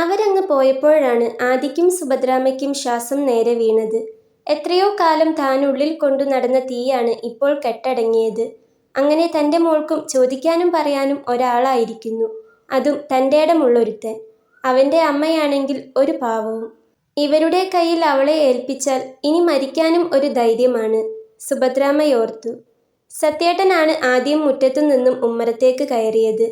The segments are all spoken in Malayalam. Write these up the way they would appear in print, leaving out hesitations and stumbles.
അവരങ്ങ് പോയപ്പോഴാണ് ആദിക്കും സുഭദ്രാമ്മയ്ക്കും ശ്വാസം നേരെ വീണത്. എത്രയോ കാലം താനുള്ളിൽ കൊണ്ടു നടന്ന തീയാണ് ഇപ്പോൾ കെട്ടടങ്ങിയത്. അങ്ങനെ തൻ്റെ മോൾക്കും ചോദിക്കാനും പറയാനും ഒരാളായിരിക്കുന്നു. അതും തൻ്റെ ഇടമുള്ളൊരുത്തൻ. അവൻ്റെ അമ്മയാണെങ്കിൽ ഒരു പാവവും. ഇവരുടെ കയ്യിൽ അവളെ ഏൽപ്പിച്ചാൽ ഇനി മരിക്കാനും ഒരു ധൈര്യമാണ്. സുഭദ്രാമ്മയോർത്തു. സത്യേട്ടനാണ് ആദ്യം മുറ്റത്തു നിന്നും ഉമ്മറത്തേക്ക് കയറിയത്.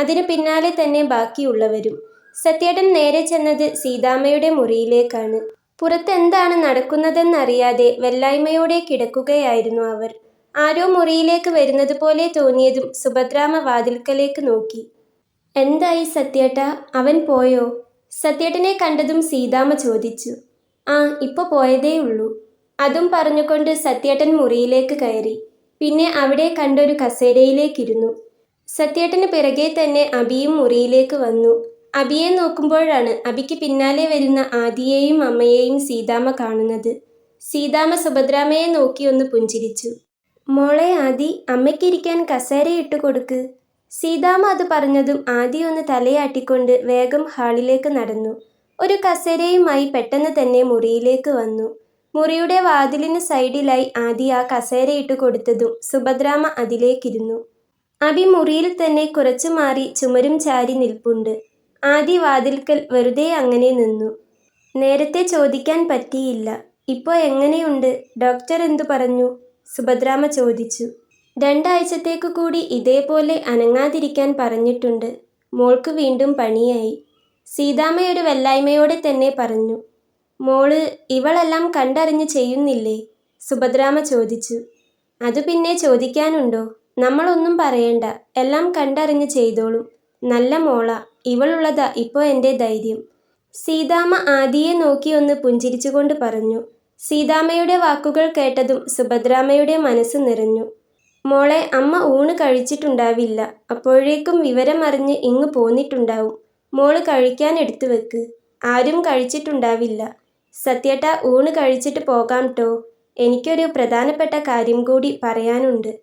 അതിനു പിന്നാലെ തന്നെ ബാക്കിയുള്ളവരും. സത്യേട്ടൻ നേരെ ചെന്നത് സീതാമ്മയുടെ മുറിയിലേക്കാണ്. പുറത്തെന്താണ് നടക്കുന്നതെന്നറിയാതെ വെല്ലായ്മയോടെ കിടക്കുകയായിരുന്നു അവർ. ആരോ മുറിയിലേക്ക് വരുന്നത് പോലെ തോന്നിയതും സുഭദ്രാമ്മ വാതിൽക്കലേക്ക് നോക്കി. എന്തായി സത്യേട്ടാ, അവൻ പോയോ? സത്യേട്ടനെ കണ്ടതും സീതാമ്മ ചോദിച്ചു. ആ, ഇപ്പൊ പോയതേയുള്ളൂ. അതും പറഞ്ഞുകൊണ്ട് സത്യേട്ടൻ മുറിയിലേക്ക് കയറി. പിന്നെ അവിടെ കണ്ടൊരു കസേരയിലേക്കിരുന്നു. സത്യേട്ടന് പിറകെ തന്നെ അബിയും മുറിയിലേക്ക് വന്നു. അബിയെ നോക്കുമ്പോഴാണ് അബിക്ക് പിന്നാലെ വരുന്ന ആദിയെയും അമ്മയെയും സീതാമ്മ കാണുന്നത്. സീതാമ്മ സുഭദ്രാമ്മയെ നോക്കി ഒന്ന് പുഞ്ചിരിച്ചു. മോളെ ആദി, അമ്മയ്ക്കിരിക്കാൻ കസേര ഇട്ടു കൊടുക്ക്. സീതാമ്മ അത് പറഞ്ഞതും ആദി ഒന്ന് തലയാട്ടിക്കൊണ്ട് വേഗം ഹാളിലേക്ക് നടന്നു. ഒരു കസേരയുമായി പെട്ടെന്ന് തന്നെ മുറിയിലേക്ക് വന്നു. മുറിയുടെ വാതിലിന് സൈഡിലായി ആദി ആ കസേര ഇട്ടു കൊടുത്തതും സുഭദ്രാമ്മ അതിലേക്കിരുന്നു. അബി മുറിയിൽ തന്നെ കുറച്ചു മാറി ചുമരും ചാരി നിൽപ്പുണ്ട്. ആദി വാതിൽക്കൽ വെറുതെ അങ്ങനെ നിന്നു. നേരത്തെ ചോദിക്കാൻ പറ്റിയില്ല. ഇപ്പോ എങ്ങനെയുണ്ട്? ഡോക്ടർ എന്തു പറഞ്ഞു? സുഭദ്രാമ്മ ചോദിച്ചു. 2 ആഴ്ചത്തേക്കു കൂടി ഇതേപോലെ അനങ്ങാതിരിക്കാൻ പറഞ്ഞിട്ടുണ്ട്. മോൾക്ക് വീണ്ടും പണിയായി. സീതാമ്മയൊരു വെല്ലായ്മയോടെ തന്നെ പറഞ്ഞു. മോള് ഇവളെല്ലാം കണ്ടറിഞ്ഞ് ചെയ്യുന്നില്ലേ? സുഭദ്രാമ്മ ചോദിച്ചു. അതു പിന്നെ ചോദിക്കാനുണ്ടോ? നമ്മളൊന്നും പറയണ്ട, എല്ലാം കണ്ടറിഞ്ഞ് ചെയ്തോളും. നല്ല മോളാ, ഇവളുള്ളതാ ഇപ്പോൾ എൻ്റെ ധൈര്യം. സീതാമ്മ ആദിയെ നോക്കി ഒന്ന് പുഞ്ചിരിച്ചുകൊണ്ട് പറഞ്ഞു. സീതാമ്മയുടെ വാക്കുകൾ കേട്ടതും സുഭദ്രാമ്മയുടെ മനസ്സ് നിറഞ്ഞു. മോളെ, അമ്മ ഊണ് കഴിച്ചിട്ടുണ്ടാവില്ല. അപ്പോഴേക്കും വിവരമറിഞ്ഞ് ഇങ്ങ് പോന്നിട്ടുണ്ടാവും. മോള് കഴിക്കാൻ എടുത്തു വെക്ക്. ആരും കഴിച്ചിട്ടുണ്ടാവില്ല. സത്യേട്ടാ, ഊണ് കഴിച്ചിട്ട് പോകാം ട്ടോ. എനിക്കൊരു പ്രധാനപ്പെട്ട കാര്യം കൂടി പറയാനുണ്ട്.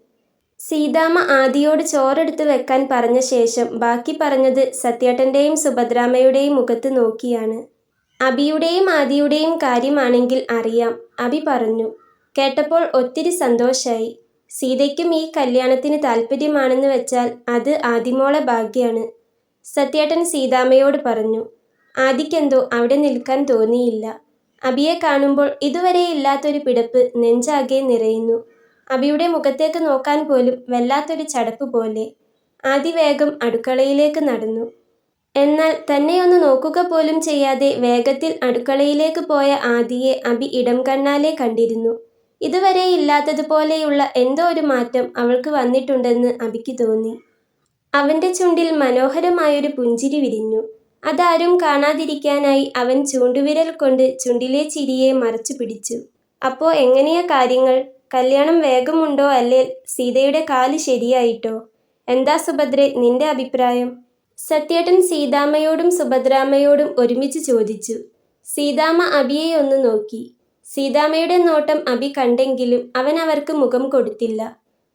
സീതാമ്മ ആദിയോട് ചോറെടുത്ത് വെക്കാൻ പറഞ്ഞ ശേഷം ബാക്കി പറഞ്ഞത് സത്യേട്ടൻ്റെയും സുഭദ്രാമ്മയുടെയും മുഖത്ത് നോക്കിയാണ്. അബിയുടെയും ആദിയുടെയും കാര്യമാണെങ്കിൽ അറിയാം, അബി പറഞ്ഞു. കേട്ടപ്പോൾ ഒത്തിരി സന്തോഷായി. സീതയ്ക്കും ഈ കല്യാണത്തിന് താല്പര്യമാണെന്ന് വെച്ചാൽ അത് ആദിമോളെ ഭാഗ്യാണ്. സത്യേട്ടൻ സീതാമ്മയോട് പറഞ്ഞു. ആദിക്കെന്തോ അവിടെ നിൽക്കാൻ തോന്നിയില്ല. അബിയെ കാണുമ്പോൾ ഇതുവരെ ഇല്ലാത്തൊരു പിടപ്പ് നെഞ്ചാകെ നിറയുന്നു. അബിയുടെ മുഖത്തേക്ക് നോക്കാൻ പോലും വല്ലാത്തൊരു ചടപ്പ് പോലെ. ആദി വേഗം അടുക്കളയിലേക്ക് നടന്നു. എന്നാൽ തന്നെയൊന്ന് നോക്കുക പോലും ചെയ്യാതെ വേഗത്തിൽ അടുക്കളയിലേക്ക് പോയ ആദിയെ അബി ഇടം കണ്ണാലെ കണ്ടിരുന്നു. ഇതുവരെ ഇല്ലാത്തതുപോലെയുള്ള എന്തോ ഒരു മാറ്റം അവൾക്ക് വന്നിട്ടുണ്ടെന്ന് അബിക്ക് തോന്നി. അവൻ്റെ ചുണ്ടിൽ മനോഹരമായൊരു പുഞ്ചിരി വിരിഞ്ഞു. അതാരും കാണാതിരിക്കാനായി അവൻ ചൂണ്ടുവിരൽ കൊണ്ട് ചുണ്ടിലെ ചിരിയെ മറച്ചു പിടിച്ചു. അപ്പോ എങ്ങനെയാ കാര്യങ്ങൾ? കല്യാണം വേഗമുണ്ടോ അല്ലേ സീതയുടെ കാല് ശരിയായിട്ടോ? എന്താ സുഭദ്രേ നിന്റെ അഭിപ്രായം? സത്യേട്ടൻ സീതാമ്മയോടും സുഭദ്രാമ്മയോടും ഒരുമിച്ച് ചോദിച്ചു. സീതാമ്മ അബിയെ ഒന്ന് നോക്കി. സീതാമ്മയുടെ നോട്ടം അബി കണ്ടെങ്കിലും അവൻ അവർക്ക് മുഖം കൊടുത്തില്ല.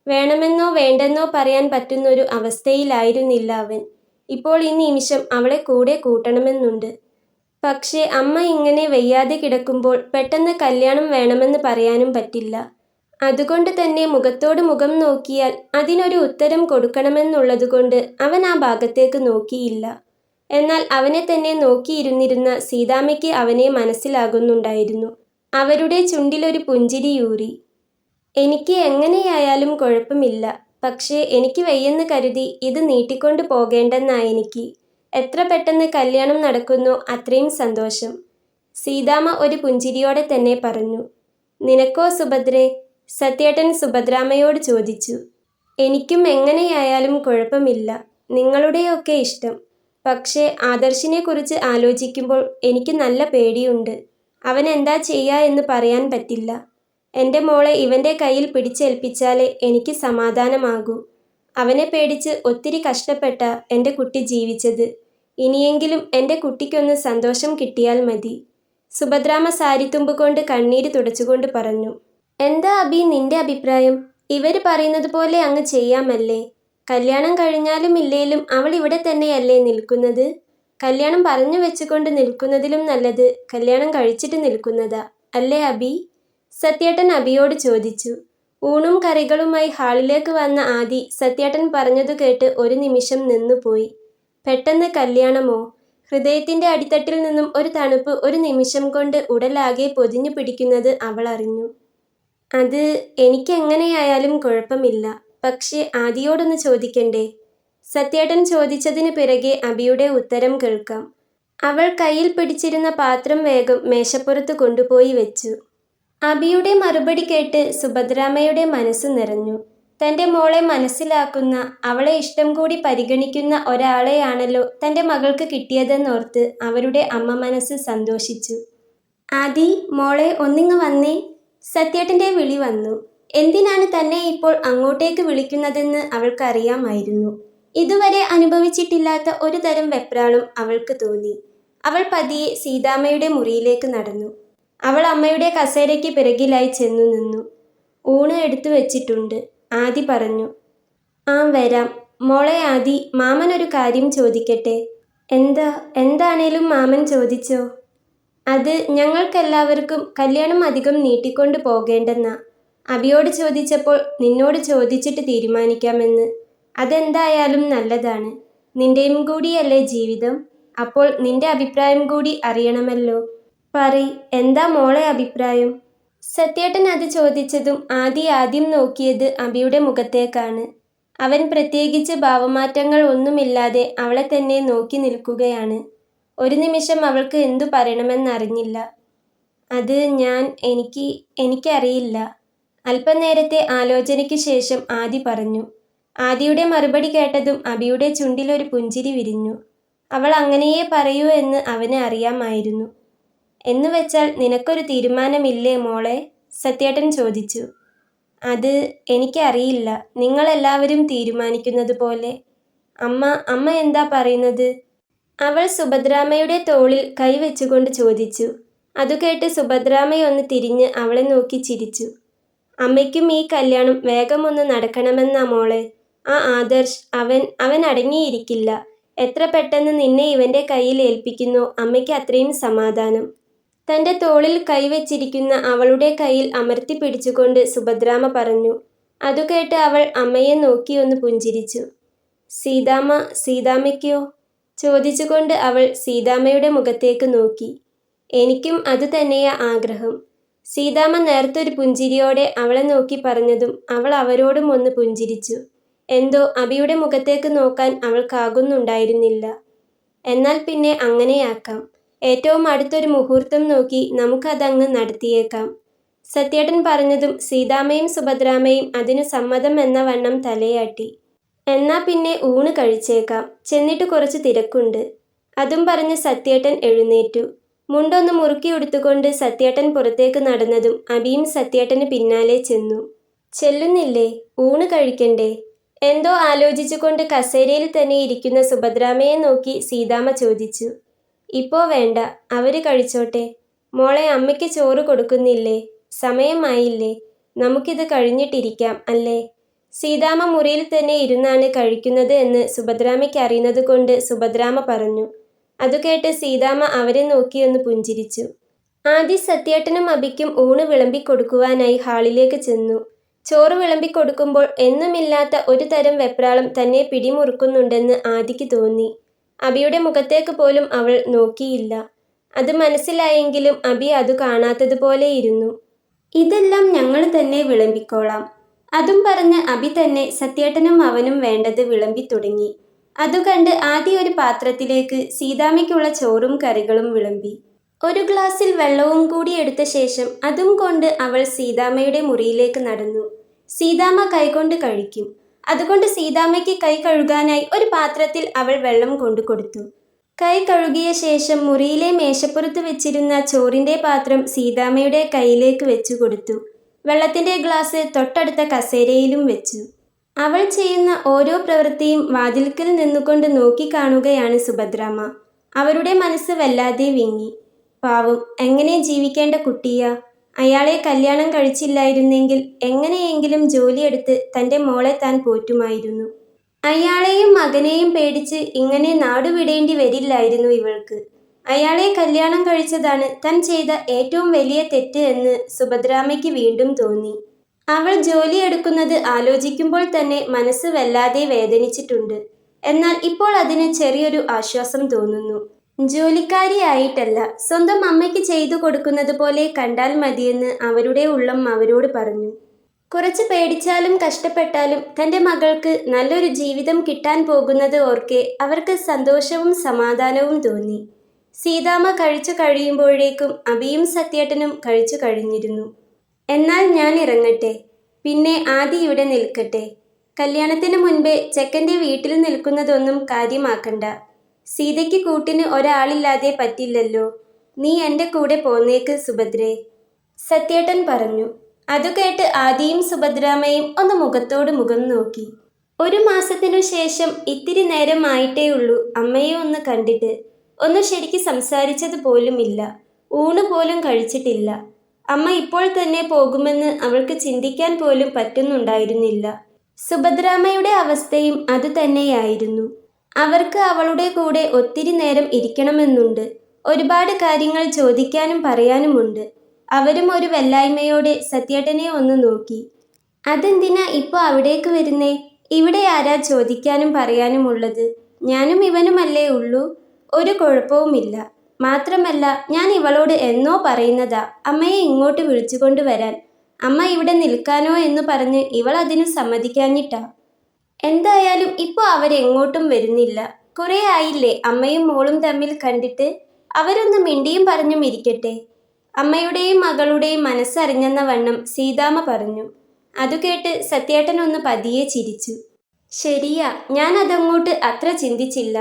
വേണമെന്നോ വേണ്ടെന്നോ പറയാൻ പറ്റുന്നൊരു അവസ്ഥയിലായിരുന്നില്ല അവൻ. ഇപ്പോൾ ഈ നിമിഷം അവളെ കൂടെ കൂട്ടണമെന്നുണ്ട്. പക്ഷേ അമ്മ ഇങ്ങനെ വയ്യാതെ കിടക്കുമ്പോൾ പെട്ടെന്ന് കല്യാണം വേണമെന്ന് പറയാനും പറ്റില്ല. അതുകൊണ്ട് തന്നെ മുഖത്തോട് മുഖം നോക്കിയാൽ അതിനൊരു ഉത്തരം കൊടുക്കണമെന്നുള്ളതുകൊണ്ട് അവൻ ആ ഭാഗത്തേക്ക് നോക്കിയില്ല. എന്നാൽ അവനെ തന്നെ നോക്കിയിരുന്നിരുന്ന സീതാമ്മയ്ക്ക് അവനെ മനസ്സിലാകുന്നുണ്ടായിരുന്നു. അവരുടെ ചുണ്ടിലൊരു പുഞ്ചിരിയൂറി. എനിക്ക് എങ്ങനെയായാലും കുഴപ്പമില്ല. പക്ഷേ എനിക്ക് വയ്യെന്ന് കരുതി ഇത് നീട്ടിക്കൊണ്ട് പോകേണ്ടെന്നായെനിക്ക്. എത്ര പെട്ടെന്ന് കല്യാണം നടക്കുന്നോ അത്രയും സന്തോഷം. സീതാമ്മ ഒരു പുഞ്ചിരിയോടെ തന്നെ പറഞ്ഞു. നിനക്കോ സുഭദ്രേ? സത്യേട്ടൻ സുഭദ്രാമ്മയോട് ചോദിച്ചു. എനിക്കും എങ്ങനെയായാലും കുഴപ്പമില്ല. നിങ്ങളുടെയൊക്കെ ഇഷ്ടം. പക്ഷേ ആദർശിനെ കുറിച്ച് ആലോചിക്കുമ്പോൾ എനിക്ക് നല്ല പേടിയുണ്ട്. അവൻ എന്താ ചെയ്യാ എന്ന് പറയാൻ പറ്റില്ല. എൻ്റെ മോളെ ഇവൻ്റെ കയ്യിൽ പിടിച്ചേൽപ്പിച്ചാലേ എനിക്ക് സമാധാനമാകൂ. അവനെ പേടിച്ച് ഒത്തിരി കഷ്ടപ്പെട്ട എൻ്റെ കുട്ടി ജീവിച്ചത്. ഇനിയെങ്കിലും എൻ്റെ കുട്ടിക്കൊന്ന് സന്തോഷം കിട്ടിയാൽ മതി. സുഭദ്രാമ്മ സാരിത്തുമ്പ് കൊണ്ട് കണ്ണീര് തുടച്ചുകൊണ്ട് പറഞ്ഞു. എന്താ അബി നിന്റെ അഭിപ്രായം? ഇവര് പറയുന്നത് പോലെ അങ്ങ് ചെയ്യാമല്ലേ? കല്യാണം കഴിഞ്ഞാലും ഇല്ലേലും അവൾ ഇവിടെ തന്നെയല്ലേ നിൽക്കുന്നത്? കല്യാണം പറഞ്ഞു വെച്ചുകൊണ്ട് നിൽക്കുന്നതിലും നല്ലത് കല്യാണം കഴിച്ചിട്ട് നിൽക്കുന്നതാ അല്ലേ അബി? സത്യേട്ടൻ അബിയോട് ചോദിച്ചു. ഊണും കറികളുമായി ഹാളിലേക്ക് വന്ന ആദി സത്യേട്ടൻ പറഞ്ഞതു കേട്ട് ഒരു നിമിഷം നിന്നുപോയി. പെട്ടെന്ന് കല്യാണമോ? ഹൃദയത്തിന്റെ അടിത്തട്ടിൽ നിന്നും ഒരു തണുപ്പ് ഒരു നിമിഷം കൊണ്ട് ഉടലാകെ പൊതിഞ്ഞു പിടിക്കുന്നത് അവൾ അറിഞ്ഞു. അത് എനിക്കെങ്ങനെയായാലും കുഴപ്പമില്ല, പക്ഷേ ആദിയോടൊന്ന് ചോദിക്കണ്ടേ? സത്യേട്ടൻ ചോദിച്ചതിന് പിറകെ അബിയുടെ ഉത്തരം കേൾക്കാം. അവൾ കയ്യിൽ പിടിച്ചിരുന്ന പാത്രം വേഗം മേശപ്പുറത്ത് കൊണ്ടുപോയി വെച്ചു. അബിയുടെ മറുപടി കേട്ട് സുഭദ്രാമ്മയുടെ മനസ്സ് നിറഞ്ഞു. തൻ്റെ മോളെ മനസ്സിലാക്കുന്ന, അവളെ ഇഷ്ടം കൂടി പരിഗണിക്കുന്ന ഒരാളെയാണല്ലോ തൻ്റെ മകൾക്ക് കിട്ടിയതെന്നോർത്ത് അവരുടെ അമ്മ മനസ്സ് സന്തോഷിച്ചു. ആദി, മോളെ ഒന്നിങ്ങ് വന്നേ. സത്യേട്ടൻ്റെ വിളി വന്നു. എന്തിനാണ് തന്നെ ഇപ്പോൾ അങ്ങോട്ടേക്ക് വിളിക്കുന്നതെന്ന് അവൾക്കറിയാമായിരുന്നു. ഇതുവരെ അനുഭവിച്ചിട്ടില്ലാത്ത ഒരു തരം വെപ്രാളം അവൾക്ക് തോന്നി. അവൾ പതിയെ സീതാമ്മയുടെ മുറിയിലേക്ക് നടന്നു. അവൾ അമ്മയുടെ കസേരയ്ക്ക് പിറകിലായി ചെന്നു നിന്നു. ഊണ് എടുത്തു വെച്ചിട്ടുണ്ട്, ആദി പറഞ്ഞു. ആ വരാം. മോളെ ആദി, മാമൻ ഒരു കാര്യം ചോദിക്കട്ടെ? എന്താണേലും മാമൻ ചോദിച്ചോ. അത് ഞങ്ങൾക്കെല്ലാവർക്കും കല്യാണം അധികം നീട്ടിക്കൊണ്ടു പോകേണ്ടെന്നാ. അബിയോട് ചോദിച്ചപ്പോൾ നിന്നോട് ചോദിച്ചിട്ട് തീരുമാനിക്കാമെന്ന്. അതെന്തായാലും നല്ലതാണ്. നിന്റെയും കൂടിയല്ലേ ജീവിതം, അപ്പോൾ നിന്റെ അഭിപ്രായം കൂടി അറിയണമല്ലോ. പറയ്, എന്താ മോളെ അഭിപ്രായം? സത്യേട്ടൻ അത് ചോദിച്ചതും ആദി ആദ്യം നോക്കിയത് അബിയുടെ മുഖത്തേക്കാണ്. അവൻ പ്രത്യേകിച്ച് ഭാവമാറ്റങ്ങൾ ഒന്നുമില്ലാതെ അവളെ തന്നെ നോക്കി നിൽക്കുകയാണ്. ഒരു നിമിഷം അവൾക്ക് എന്തു പറയണമെന്നറിഞ്ഞില്ല. അത് എനിക്കറിയില്ല. അല്പനേരത്തെ ആലോചനയ്ക്ക് ശേഷം ആദി പറഞ്ഞു. ആദിയുടെ മറുപടി കേട്ടതും അബിയുടെ ചുണ്ടിലൊരു പുഞ്ചിരി വിരിഞ്ഞു. അവൾ അങ്ങനെയേ പറയൂ എന്ന് അവന് അറിയാമായിരുന്നു. എന്നുവെച്ചാൽ നിനക്കൊരു തീരുമാനമില്ലേ മോളെ? സത്യേട്ടൻ ചോദിച്ചു. അത് എനിക്കറിയില്ല, നിങ്ങളെല്ലാവരും തീരുമാനിക്കുന്നത് പോലെ. അമ്മ എന്താ പറയുന്നത്? അവൾ സുഭദ്രാമ്മയുടെ തോളിൽ കൈവച്ചുകൊണ്ട് ചോദിച്ചു. അതുകേട്ട് സുഭദ്രാമ്മയൊന്ന് തിരിഞ്ഞ് അവളെ നോക്കി ചിരിച്ചു. അമ്മയ്ക്കും ഈ കല്യാണം വേഗമൊന്ന് നടക്കണമെന്നാ മോളെ. ആ ആദർശ്, അവൻ അടങ്ങിയിരിക്കില്ല. എത്ര പെട്ടെന്ന് നിന്നെ ഇവന്റെ കയ്യിൽ ഏൽപ്പിക്കുന്നോ അമ്മയ്ക്ക് അത്രയും സമാധാനം. തൻ്റെ തോളിൽ കൈവച്ചിരിക്കുന്ന അവളുടെ കയ്യിൽ അമർത്തി പിടിച്ചുകൊണ്ട് സുഭദ്രാമ്മ പറഞ്ഞു. അതുകേട്ട് അവൾ അമ്മയെ നോക്കിയൊന്ന് പുഞ്ചിരിച്ചു. സീതാമ്മയ്ക്കോ? ചോദിച്ചുകൊണ്ട് അവൾ സീതാമ്മയുടെ മുഖത്തേക്ക് നോക്കി. എനിക്കും അതുതന്നെയാ ആഗ്രഹം. സീതാമ്മ നേർത്തൊരു പുഞ്ചിരിയോടെ അവളെ നോക്കി പറഞ്ഞതും അവൾ അവരോടും ഒന്ന് പുഞ്ചിരിച്ചു. എന്തോ അബിയുടെ മുഖത്തേക്ക് നോക്കാൻ അവൾക്കാകുന്നുണ്ടായിരുന്നില്ല. എന്നാൽ പിന്നെ അങ്ങനെയാക്കാം. ഏറ്റവും അടുത്തൊരു മുഹൂർത്തം നോക്കി നമുക്കതങ്ങ് നടത്തിയേക്കാം. സത്യേട്ടൻ പറഞ്ഞതും സീതാമ്മയും സുഭദ്രാമ്മയും അതിനു സമ്മതം എന്ന വണ്ണം തലയാട്ടി. എന്നാ പിന്നെ ഊണ് കഴിച്ചേക്കാം, ചെന്നിട്ട് കുറച്ച് തിരക്കുണ്ട്. അതും പറഞ്ഞ് സത്യേട്ടൻ എഴുന്നേറ്റു. മുണ്ടൊന്ന് മുറുക്കി ഉടുത്തുകൊണ്ട് സത്യേട്ടൻ പുറത്തേക്ക് നടന്നതും അബിയും സത്യേട്ടന് പിന്നാലെ ചെന്നു. ചെല്ലുന്നില്ലേ? ഊണ് കഴിക്കണ്ടേ? എന്തോ ആലോചിച്ചുകൊണ്ട് കസേരയിൽ തന്നെ ഇരിക്കുന്ന സുഭദ്രാമ്മയെ നോക്കി സീതാമ്മ ചോദിച്ചു. ഇപ്പോ വേണ്ട, അവര് കഴിച്ചോട്ടെ. മോളെ, അമ്മയ്ക്ക് ചോറ് കൊടുക്കുന്നില്ലേ? സമയമായില്ലേ? നമുക്കിത് കഴിഞ്ഞിട്ടിരിക്കാം അല്ലേ? സീതാമ്മ മുറിയിൽ തന്നെ ഇരുന്നാണ് കഴിക്കുന്നത് എന്ന് സുഭദ്രാമ്മയ്ക്ക് അറിയുന്നത് കൊണ്ട് സുഭദ്രാമ്മ പറഞ്ഞു. അതുകേട്ട് സീതാമ്മ അവരെ നോക്കിയൊന്ന് പുഞ്ചിരിച്ചു. ആദി സത്യേട്ടനും അബിക്കും ഊണ് വിളമ്പിക്കൊടുക്കുവാനായി ഹാളിലേക്ക് ചെന്നു. ചോറ് വിളമ്പിക്കൊടുക്കുമ്പോൾ എന്നുമില്ലാത്ത ഒരു തരം വെപ്രാളം തന്നെ പിടിമുറുക്കുന്നുണ്ടെന്ന് ആദിക്ക് തോന്നി. അബിയുടെ മുഖത്തേക്ക് പോലും അവൾ നോക്കിയില്ല. അത് മനസ്സിലായെങ്കിലും അബി അത് കാണാത്തതുപോലെയിരുന്നു. ഇതെല്ലാം ഞങ്ങൾ തന്നെ വിളമ്പിക്കോളാം. അതും പറഞ്ഞ് അബി തന്നെ സത്യേട്ടനും അവനും വേണ്ടത് വിളമ്പി തുടങ്ങി. അതുകണ്ട് ആദി ഒരു പാത്രത്തിലേക്ക് സീതാമ്മയ്ക്കുള്ള ചോറും കറികളും വിളമ്പി. ഒരു ഗ്ലാസ്സിൽ വെള്ളവും കൂടി എടുത്ത ശേഷം അതും കൊണ്ട് അവൾ സീതാമ്മയുടെ മുറിയിലേക്ക് നടന്നു. സീതാമ്മ കൈകൊണ്ട് കഴിക്കും. അതുകൊണ്ട് സീതാമ്മയ്ക്ക് കൈ കഴുകാനായി ഒരു പാത്രത്തിൽ അവൾ വെള്ളം കൊണ്ടു കൊടുത്തു. കൈ കഴുകിയ ശേഷം മുറിയിലെ മേശപ്പുറത്ത് വെച്ചിരുന്ന ചോറിൻ്റെ പാത്രം സീതാമ്മയുടെ കയ്യിലേക്ക് വെച്ചു കൊടുത്തു. വെള്ളത്തിൻ്റെ ഗ്ലാസ് തൊട്ടടുത്ത കസേരയിലും വെച്ചു. അവൾ ചെയ്യുന്ന ഓരോ പ്രവൃത്തിയും വാതിൽക്കൽ നിന്നുകൊണ്ട് നോക്കിക്കാണുകയാണ് സുഭദ്രാമ്മ. അവരുടെ മനസ്സ് വല്ലാതെ വിങ്ങി. പാവം, എങ്ങനെ ജീവിക്കേണ്ട കുട്ടിയാ. അയാളെ കല്യാണം കഴിച്ചില്ലായിരുന്നെങ്കിൽ എങ്ങനെയെങ്കിലും ജോലിയെടുത്ത് തൻ്റെ മോളെ താൻ പോറ്റുമായിരുന്നു. അയാളെയും മകനെയും പേടിച്ച് ഇങ്ങനെ നാടുവിടേണ്ടി വരില്ലായിരുന്നു ഇവൾക്ക്. അയാളെ കല്യാണം കഴിച്ചതാണ് താൻ ചെയ്ത ഏറ്റവും വലിയ തെറ്റ് എന്ന് സുഭദ്രാമ്മയ്ക്ക് വീണ്ടും തോന്നി. അവൾ ജോലിയെടുക്കുന്നത് ആലോചിക്കുമ്പോൾ തന്നെ മനസ്സ് വല്ലാതെ വേദനിച്ചിട്ടുണ്ട്. എന്നാൽ ഇപ്പോൾ അതിന് ചെറിയൊരു ആശ്വാസം തോന്നുന്നു. ജോലിക്കാരിയായിട്ടല്ല, സ്വന്തം അമ്മയ്ക്ക് ചെയ്തു കൊടുക്കുന്നത് പോലെ കണ്ടാൽ മതിയെന്ന് അവരുടെ ഉള്ളം അവരോട് പറഞ്ഞു. കുറച്ച് പേടിച്ചാലും കഷ്ടപ്പെട്ടാലും തൻ്റെ മകൾക്ക് നല്ലൊരു ജീവിതം കിട്ടാൻ പോകുന്നത് ഓർക്കെ അവർക്ക് സന്തോഷവും സമാധാനവും തോന്നി. സീതാമ്മ കഴിച്ചു കഴിയുമ്പോഴേക്കും അഭിയും സത്യേട്ടനും കഴിച്ചു കഴിഞ്ഞിരുന്നു. എന്നാൽ ഞാൻ ഇറങ്ങട്ടെ, പിന്നെ ആദി ഇവിടെ നിൽക്കട്ടെ. കല്യാണത്തിന് മുൻപേ ചെക്കൻ്റെ വീട്ടിൽ നിൽക്കുന്നതൊന്നും കാര്യമാക്കണ്ട. സീതയ്ക്ക് കൂട്ടിന് ഒരാളില്ലാതെ പറ്റില്ലല്ലോ. നീ എൻ്റെ കൂടെ പോന്നേക്ക് സുഭദ്രേ, സത്യേട്ടൻ പറഞ്ഞു. അതു കേട്ട് ആദിയും സുഭദ്രാമ്മയും ഒന്ന് മുഖത്തോട് മുഖം നോക്കി. 1 മാസത്തിനു ശേഷം ഇത്തിരി നേരം ആയിട്ടേ ഉള്ളൂ അമ്മയെ ഒന്ന് കണ്ടിട്ട്. ഒന്ന് ശരിക്ക് സംസാരിച്ചത് പോലുമില്ല. ഊണ് പോലും കഴിച്ചിട്ടില്ല. അമ്മ ഇപ്പോൾ തന്നെ പോകുമെന്ന് അവൾക്ക് ചിന്തിക്കാൻ പോലും പറ്റുന്നുണ്ടായിരുന്നില്ല. സുഭദ്രാമ്മയുടെ അവസ്ഥയും അതുതന്നെയായിരുന്നു. അവർക്ക് അവളുടെ കൂടെ ഒത്തിരി നേരം ഇരിക്കണമെന്നുണ്ട്. ഒരുപാട് കാര്യങ്ങൾ ചോദിക്കാനും പറയാനുമുണ്ട്. അവരും ഒരു വല്ലായ്മയോടെ സത്യേട്ടനെ ഒന്ന് നോക്കി. അതെന്തിനാ ഇപ്പോൾ അവിടേക്ക് വരുന്നേ? ഇവിടെ ആരാ ചോദിക്കാനും പറയാനുമുള്ളത്? ഞാനും ഇവനുമല്ലേ ഉള്ളൂ. ഒരു കുഴപ്പവുമില്ല. മാത്രമല്ല, ഞാൻ ഇവളോട് എന്നോ പറയുന്നതാ അമ്മയെ ഇങ്ങോട്ട് വിളിച്ചുകൊണ്ട് വരാൻ. അമ്മ ഇവിടെ നിൽക്കാനോ എന്ന് പറഞ്ഞ് ഇവൾ അതിനു സമ്മതിക്കാഞ്ഞിട്ടാ. എന്തായാലും ഇപ്പോൾ അവരെങ്ങോട്ടും വരുന്നില്ല. കുറേ ആയില്ലേ അമ്മയും മോളും തമ്മിൽ കണ്ടിട്ട്. അവരൊന്ന് മിണ്ടിയും പറഞ്ഞും ഇരിക്കട്ടെ. അമ്മയുടെയും മകളുടെയും മനസ്സറിഞ്ഞെന്ന വണ്ണം സീതാമ്മ പറഞ്ഞു. അതു കേട്ട് സത്യേട്ടൻ ഒന്ന് പതിയെ ചിരിച്ചു. ശരിയാ, ഞാൻ അതങ്ങോട്ട് അത്ര ചിന്തിച്ചില്ല.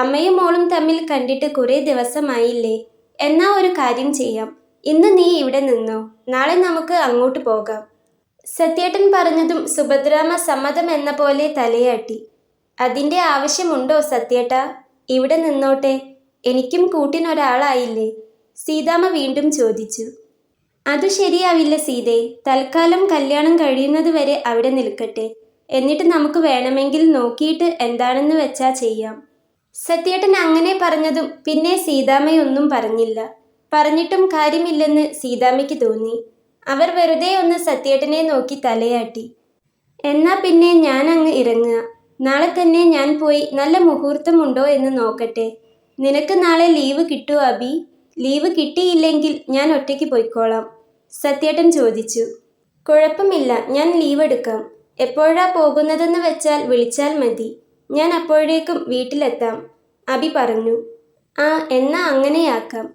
അമ്മയും മോളും തമ്മിൽ കണ്ടിട്ട് കുറേ ദിവസമായില്ലേ. എന്നാ ഒരു കാര്യം ചെയ്യാം. ഇന്ന് നീ ഇവിടെ നിന്നോ, നാളെ നമുക്ക് അങ്ങോട്ട് പോകാം. സത്യേട്ടൻ പറഞ്ഞതും സുഭദ്രാമ്മ സമ്മതമെന്ന പോലെ തലയാട്ടി. അതിൻ്റെ ആവശ്യമുണ്ടോ സത്യേട്ടാ? ഇവിടെ നിന്നോട്ടെ, എനിക്കും കൂട്ടിനൊരാളായില്ലേ, സീതാമ്മ വീണ്ടും ചോദിച്ചു. അതു ശരിയാവില്ല സീതേ. തൽക്കാലം കല്യാണം കഴിയുന്നത് വരെ അവിടെ നിൽക്കട്ടെ. എന്നിട്ട് നമുക്ക് വേണമെങ്കിൽ നോക്കിയിട്ട് എന്താണെന്ന് വെച്ചാ ചെയ്യാം. സത്യേട്ടൻ അങ്ങനെ പറഞ്ഞതും പിന്നെ സീതാമ്മയൊന്നും പറഞ്ഞില്ല. പറഞ്ഞിട്ടും കാര്യമില്ലെന്ന് സീതാമ്മയ്ക്ക് തോന്നി. അവർ വെറുതെ ഒന്ന് സത്യേട്ടനെ നോക്കി തലയാട്ടി. എന്നാ പിന്നെ ഞാൻ അങ്ങ് ഇറങ്ങുക. നാളെ തന്നെ ഞാൻ പോയി നല്ല മുഹൂർത്തമുണ്ടോ എന്ന് നോക്കട്ടെ. നിനക്ക് നാളെ ലീവ് കിട്ടുമോ അബി? ലീവ് കിട്ടിയില്ലെങ്കിൽ ഞാൻ ഒറ്റയ്ക്ക് പോയിക്കോളാം, സത്യേട്ടൻ ചോദിച്ചു. കുഴപ്പമില്ല, ഞാൻ ലീവ് എടുക്കാം. എപ്പോഴാ പോകുന്നതെന്ന് വെച്ചാൽ വിളിച്ചാൽ മതി. ഞാൻ അപ്പോഴേക്കും വീട്ടിലെത്താം, അബി പറഞ്ഞു. ആ, എന്നാ അങ്ങനെയാക്കാം.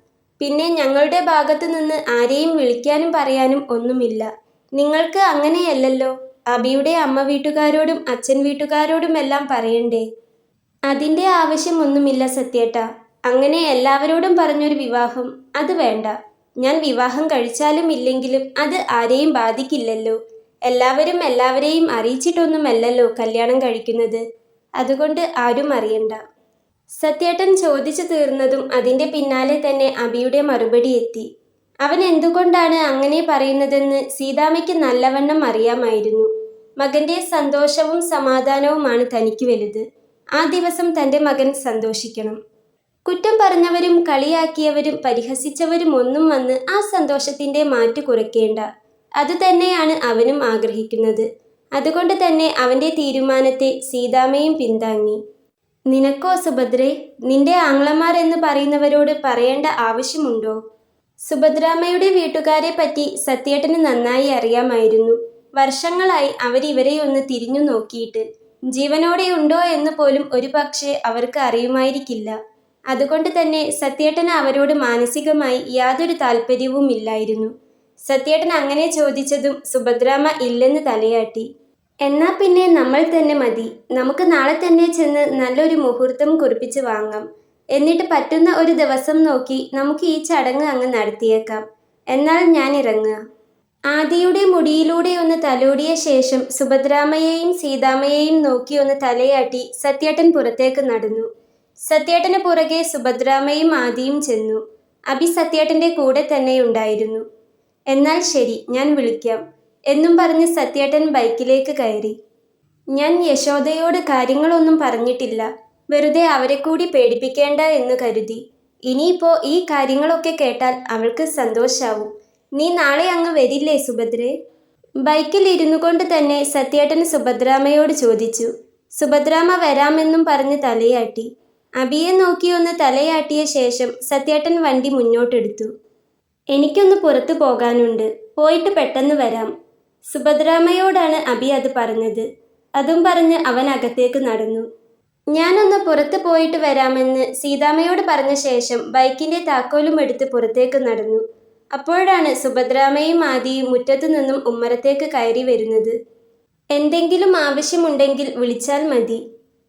പിന്നെ ഞങ്ങളുടെ ഭാഗത്തു നിന്ന് ആരെയും വിളിക്കാനും പറയാനും ഒന്നുമില്ല. നിങ്ങൾക്ക് അങ്ങനെയല്ലല്ലോ. അബിയുടെ അമ്മ വീട്ടുകാരോടും അച്ഛൻ വീട്ടുകാരോടുമെല്ലാം പറയണ്ടേ? അതിൻ്റെ ആവശ്യമൊന്നുമില്ല സത്യേട്ടാ. അങ്ങനെ എല്ലാവരോടും പറഞ്ഞൊരു വിവാഹം അത് വേണ്ട. ഞാൻ വിവാഹം കഴിച്ചാലും ഇല്ലെങ്കിലും അത് ആരെയും ബാധിക്കില്ലല്ലോ. എല്ലാവരും എല്ലാവരെയും അറിയിച്ചിട്ടൊന്നുമല്ലല്ലോ കല്യാണം കഴിക്കുന്നത്. അതുകൊണ്ട് ആരും അറിയണ്ട. സത്യേട്ടൻ ചോദിച്ചു തീർന്നതും അതിൻ്റെ പിന്നാലെ തന്നെ അബിയുടെ മറുപടി എത്തി. അവൻ എന്തുകൊണ്ടാണ് അങ്ങനെ പറയുന്നതെന്ന് സീതാമ്മയ്ക്ക് നല്ലവണ്ണം അറിയാമായിരുന്നു. മകൻ്റെ സന്തോഷവും സമാധാനവുമാണ് തനിക്ക് വലുത്. ആ ദിവസം തൻ്റെ മകൻ സന്തോഷിക്കണം. കുറ്റം പറഞ്ഞവരും കളിയാക്കിയവരും പരിഹസിച്ചവരും ഒന്നും വന്ന് ആ സന്തോഷത്തിൻ്റെ മാറ്റ് കുറയ്ക്കേണ്ട. അതുതന്നെയാണ് അവനും ആഗ്രഹിക്കുന്നത്. അതുകൊണ്ട് തന്നെ അവൻ്റെ തീരുമാനത്തെ സീതാമ്മയും പിന്താങ്ങി. നിനക്കോ സുഭദ്രേ, നിന്റെ ആങ്ങളമാർ എന്ന് പറയുന്നവരോട് പറയേണ്ട ആവശ്യമുണ്ടോ? സുഭദ്രാമ്മയുടെ വീട്ടുകാരെ പറ്റി സത്യേട്ടന് നന്നായി അറിയാമായിരുന്നു. വർഷങ്ങളായി അവരിവരെ ഒന്ന് തിരിഞ്ഞു നോക്കിയിട്ട്. ജീവനോടെയുണ്ടോ എന്ന് പോലും ഒരുപക്ഷെ അവർക്ക് അറിയുമായിരിക്കില്ല. അതുകൊണ്ട് തന്നെ സത്യേട്ടന് അവരോട് മാനസികമായി യാതൊരു താല്പര്യവുമില്ലായിരുന്നു. സത്യേട്ടൻ അങ്ങനെ ചോദിച്ചതും സുഭദ്രാമ്മ ഇല്ലെന്ന് തലയാട്ടി. എന്നാ പിന്നെ നമ്മൾ തന്നെ മതി. നമുക്ക് നാളെ തന്നെ ചെന്ന് നല്ലൊരു മുഹൂർത്തം കുറിപ്പിച്ച് വാങ്ങാം. എന്നിട്ട് പറ്റുന്ന ഒരു ദിവസം നോക്കി നമുക്ക് ഈ ചടങ്ങ് അങ്ങ് നടത്തിയേക്കാം. എന്നാൽ ഞാൻ ഇറങ്ങുക. ആദിയുടെ മുടിയിലൂടെ ഒന്ന് തലോടിയ ശേഷം സുഭദ്രാമ്മയെയും സീതാമ്മയെയും നോക്കി ഒന്ന് തലയാട്ടി സത്യേട്ടൻ പുറത്തേക്ക് നടന്നു. സത്യേട്ടന് പുറകെ സുഭദ്രാമ്മയും ആദിയും ചെന്നു. അബി സത്യേട്ടൻ്റെ കൂടെ തന്നെ ഉണ്ടായിരുന്നു. എന്നാൽ ശരി, ഞാൻ വിളിക്കാം എന്നും പറഞ്ഞ് സത്യേട്ടൻ ബൈക്കിലേക്ക് കയറി. ഞാൻ യശോദയോട് കാര്യങ്ങളൊന്നും പറഞ്ഞിട്ടില്ല. വെറുതെ അവരെ കൂടി പേടിപ്പിക്കേണ്ട എന്ന് കരുതി. ഇനിയിപ്പോ ഈ കാര്യങ്ങളൊക്കെ കേട്ടാൽ അവൾക്ക് സന്തോഷാവും. നീ നാളെ അങ്ങ് വരില്ലേ സുഭദ്രേ? ബൈക്കിൽ ഇരുന്നു കൊണ്ട് തന്നെ സത്യേട്ടൻ സുഭദ്രാമ്മയോട് ചോദിച്ചു. സുഭദ്രാമ്മ വരാമെന്നും പറഞ്ഞ് തലയാട്ടി. അബിയെ നോക്കി ഒന്ന് തലയാട്ടിയ ശേഷം സത്യേട്ടൻ വണ്ടി മുന്നോട്ടെടുത്തു. എനിക്കൊന്ന് പുറത്തു പോകാനുണ്ട്, പോയിട്ട് പെട്ടെന്ന് വരാം. സുഭദ്രാമ്മയോടാണ് അബി അത് പറഞ്ഞത്. അതും പറഞ്ഞ് അവൻ അകത്തേക്ക് നടന്നു. ഞാനൊന്ന് പുറത്ത് പോയിട്ട് വരാമെന്ന് സീതാമ്മയോട് പറഞ്ഞ ശേഷം ബൈക്കിന്റെ താക്കോലും എടുത്ത് പുറത്തേക്ക് നടന്നു. അപ്പോഴാണ് സുഭദ്രാമ്മയും ആദിയും മുറ്റത്തു നിന്നും ഉമ്മറത്തേക്ക് കയറി വരുന്നത്. എന്തെങ്കിലും ആവശ്യമുണ്ടെങ്കിൽ വിളിച്ചാൽ മതി.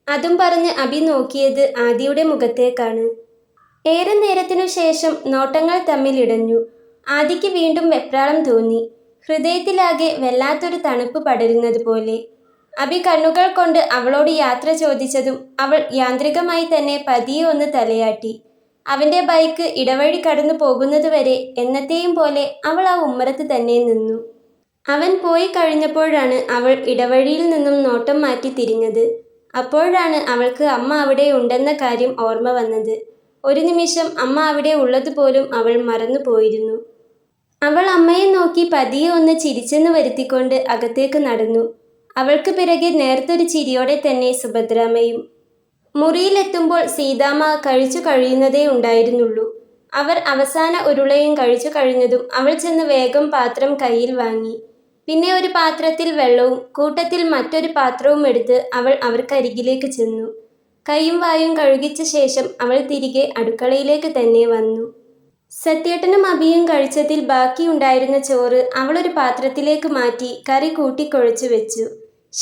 അതും പറഞ്ഞ് അബി നോക്കിയത് ആദിയുടെ മുഖത്തേക്കാണ്. ഏറെ നേരത്തിനു ശേഷം നോട്ടങ്ങൾ തമ്മിലിടഞ്ഞു. ആദിക്ക് വീണ്ടും വെപ്രാളം തോന്നി. ഹൃദയത്തിലാകെ വല്ലാത്തൊരു തണുപ്പ് പടരുന്നത് പോലെ. അബി കണ്ണുകൾ കൊണ്ട് അവളോട് യാത്ര ചോദിച്ചതും അവൾ യാന്ത്രികമായി തന്നെ പതിയെ ഒന്ന് തലയാട്ടി. അവന്റെ ബൈക്ക് ഇടവഴി കടന്നു പോകുന്നതുവരെ എന്നത്തെയും പോലെ അവൾ ആ ഉമ്മറത്ത് തന്നെ നിന്നു. അവൻ പോയി കഴിഞ്ഞപ്പോഴാണ് അവൾ ഇടവഴിയിൽ നിന്നും നോട്ടം മാറ്റി തിരിഞ്ഞത്. അപ്പോഴാണ് അവൾക്ക് അമ്മ അവിടെ ഉണ്ടെന്ന കാര്യം ഓർമ്മ വന്നത്. ഒരു നിമിഷം അമ്മ അവിടെ ഉള്ളതുപോലും അവൾ മറന്നു പോയിരുന്നു. അവൾ അമ്മയെ നോക്കി പതിയെ ഒന്ന് ചിരിച്ചെന്ന് വരുത്തിക്കൊണ്ട് അകത്തേക്ക് നടന്നു. അവൾക്ക് പിറകെ നേർത്തൊരു ചിരിയോടെ തന്നെ സുഭദ്രാമ്മയും. മുറിയിലെത്തുമ്പോൾ സീതാമ്മ കഴിച്ചു കഴിയുന്നതേ ഉണ്ടായിരുന്നുള്ളൂ. അവർ അവസാന ഉരുളയും കഴിച്ചു കഴിഞ്ഞതും അവൾ ചെന്ന് വേഗം പാത്രം കയ്യിൽ വാങ്ങി. പിന്നെ ഒരു പാത്രത്തിൽ വെള്ളവും കൂട്ടത്തിൽ മറ്റൊരു പാത്രവും എടുത്ത് അവൾ അവർക്കരികിലേക്ക് ചെന്നു. കൈയും വായും കഴുകിച്ച ശേഷം അവൾ തിരികെ അടുക്കളയിലേക്ക് തന്നെ വന്നു. സത്യേട്ടനും അബിയും കഴിച്ചതിൽ ബാക്കിയുണ്ടായിരുന്ന ചോറ് അവളൊരു പാത്രത്തിലേക്ക് മാറ്റി കറി കൂട്ടിക്കുഴച്ചു വെച്ചു.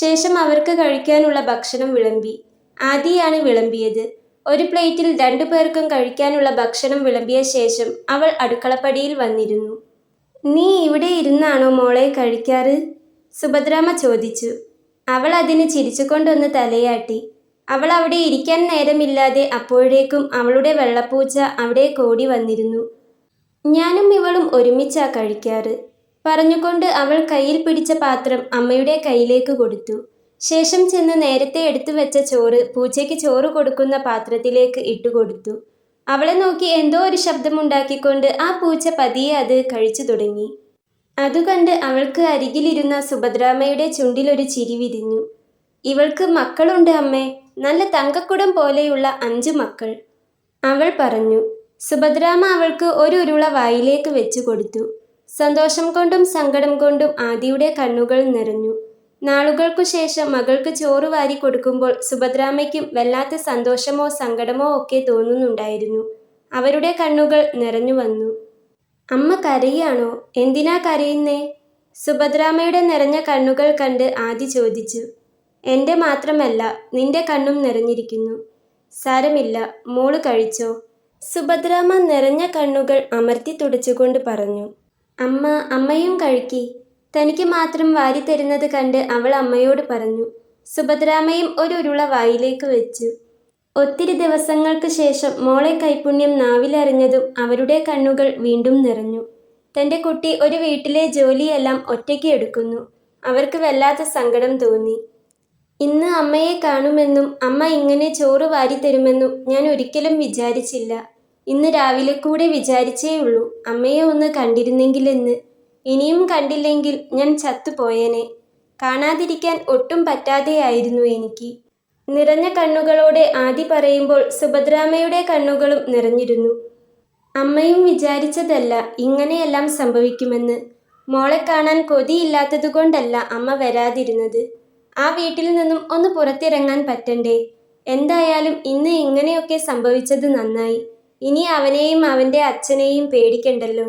ശേഷം അവർക്ക് കഴിക്കാനുള്ള ഭക്ഷണം വിളമ്പി. ആദിയാണ് വിളമ്പിയത്. ഒരു പ്ലേറ്റിൽ 2 പേർക്കും കഴിക്കാനുള്ള ഭക്ഷണം വിളമ്പിയ ശേഷം അവൾ അടുക്കളപ്പടിയിൽ വന്നിരുന്നു. നീ ഇവിടെ ഇരുന്നാണോ മോളെ കഴിക്കാറ്? സുഭദ്രാമ്മ ചോദിച്ചു. അവൾ അതിന് ചിരിച്ചുകൊണ്ടൊന്ന് തലയാട്ടി. അവൾ അവിടെ ഇരിക്കാൻ നേരമില്ലാതെ അപ്പോഴേക്കും അവളുടെ വെള്ളപ്പൂച്ച അവിടെ ഓടി വന്നിരുന്നു. ഞാനും ഇവളും ഒരുമിച്ചാ കഴിക്കാറ്. പറഞ്ഞുകൊണ്ട് അവൾ കയ്യിൽ പിടിച്ച പാത്രം അമ്മയുടെ കയ്യിലേക്ക് കൊടുത്തു. ശേഷം ചെന്ന് നേരത്തെ എടുത്തു വെച്ച ചോറ് പൂച്ചയ്ക്ക് ചോറ് കൊടുക്കുന്ന പാത്രത്തിലേക്ക് ഇട്ടുകൊടുത്തു. അവളെ നോക്കി എന്തോ ഒരു ശബ്ദമുണ്ടാക്കിക്കൊണ്ട് ആ പൂച്ച പതിയെ അത് കഴിച്ചു തുടങ്ങി. അതുകണ്ട് അവൾക്ക് അരികിലിരുന്ന സുഭദ്രാമ്മയുടെ ചുണ്ടിലൊരു ചിരി വിരിഞ്ഞു. ഇവൾക്ക് മക്കളുണ്ട് അമ്മേ, നല്ല തങ്കക്കുടം പോലെയുള്ള 5 മക്കൾ, അവൾ പറഞ്ഞു. സുഭദ്രാമ്മ അവൾക്ക് ഒരു ഉരുള വായിലേക്ക് വെച്ചു കൊടുത്തു. സന്തോഷം കൊണ്ടും സങ്കടം കൊണ്ടും ആദിയുടെ കണ്ണുകൾ നിറഞ്ഞു. നാളുകൾക്കു ശേഷം മകൾക്ക് ചോറ് വാരി കൊടുക്കുമ്പോൾ സുഭദ്രാമ്മയ്ക്കും വല്ലാത്ത സന്തോഷമോ സങ്കടമോ ഒക്കെ തോന്നുന്നുണ്ടായിരുന്നു. അവരുടെ കണ്ണുകൾ നിറഞ്ഞു വന്നു. അമ്മ കരയാണോ? എന്തിനാ കരയുന്നേ? സുഭദ്രാമ്മയുടെ നിറഞ്ഞ കണ്ണുകൾ കണ്ട് ആദി ചോദിച്ചു. എൻ്റെ മാത്രമല്ല, നിന്റെ കണ്ണും നിറഞ്ഞിരിക്കുന്നു. സാരമില്ല, മോള് കഴിച്ചോ. സുഭദ്രാമ്മ നിറഞ്ഞ കണ്ണുകൾ അമർത്തി തുടച്ചുകൊണ്ട് പറഞ്ഞു. അമ്മ, അമ്മയും കഴിക്കി. തനിക്ക് മാത്രം വാരിത്തരുന്നത് കണ്ട് അവൾ അമ്മയോട് പറഞ്ഞു. സുഭദ്രാമ്മയും ഒരു ഉരുള വായിലേക്ക് വെച്ചു. ഒത്തിരി ദിവസങ്ങൾക്ക് ശേഷം മോളെ കൈപുണ്യം നാവിലറിഞ്ഞതും അവരുടെ കണ്ണുകൾ വീണ്ടും നിറഞ്ഞു. തൻ്റെ കുട്ടി ഒരു വീട്ടിലെ ജോലിയെല്ലാം ഒറ്റയ്ക്ക് എടുക്കുന്നു. അവർക്ക് വല്ലാത്ത സങ്കടം തോന്നി. ഇന്ന് അമ്മയെ കാണുമെന്നും അമ്മ ഇങ്ങനെ ചോറ് വാരിത്തരുമെന്നും ഞാൻ ഒരിക്കലും വിചാരിച്ചില്ല. ഇന്ന് രാവിലെ കൂടെ വിചാരിച്ചേയുള്ളൂ അമ്മയെ ഒന്ന് കണ്ടിരുന്നെങ്കിലെന്ന്. ഇനിയും കണ്ടില്ലെങ്കിൽ ഞാൻ ചത്തുപോയേനെ. കാണാതിരിക്കാൻ ഒട്ടും പറ്റാതെയായിരുന്നു എനിക്ക്. നിറഞ്ഞ കണ്ണുകളോടെ ആദി പറയുമ്പോൾ സുഭദ്രാമ്മയുടെ കണ്ണുകളും നിറഞ്ഞിരുന്നു. അമ്മയും വിചാരിച്ചതല്ല ഇങ്ങനെയെല്ലാം സംഭവിക്കുമെന്ന്. മോളെ കാണാൻ കൊതിയില്ലാത്തതുകൊണ്ടല്ല അമ്മ വരാതിരുന്നത്. ആ വീട്ടിൽ നിന്നും ഒന്ന് പുറത്തിറങ്ങാൻ പറ്റണ്ടേ? എന്തായാലും ഇന്ന് ഇങ്ങനെയൊക്കെ സംഭവിച്ചത് നന്നായി. ഇനി അവനെയും അവൻ്റെ അച്ഛനെയും പേടിക്കണ്ടല്ലോ.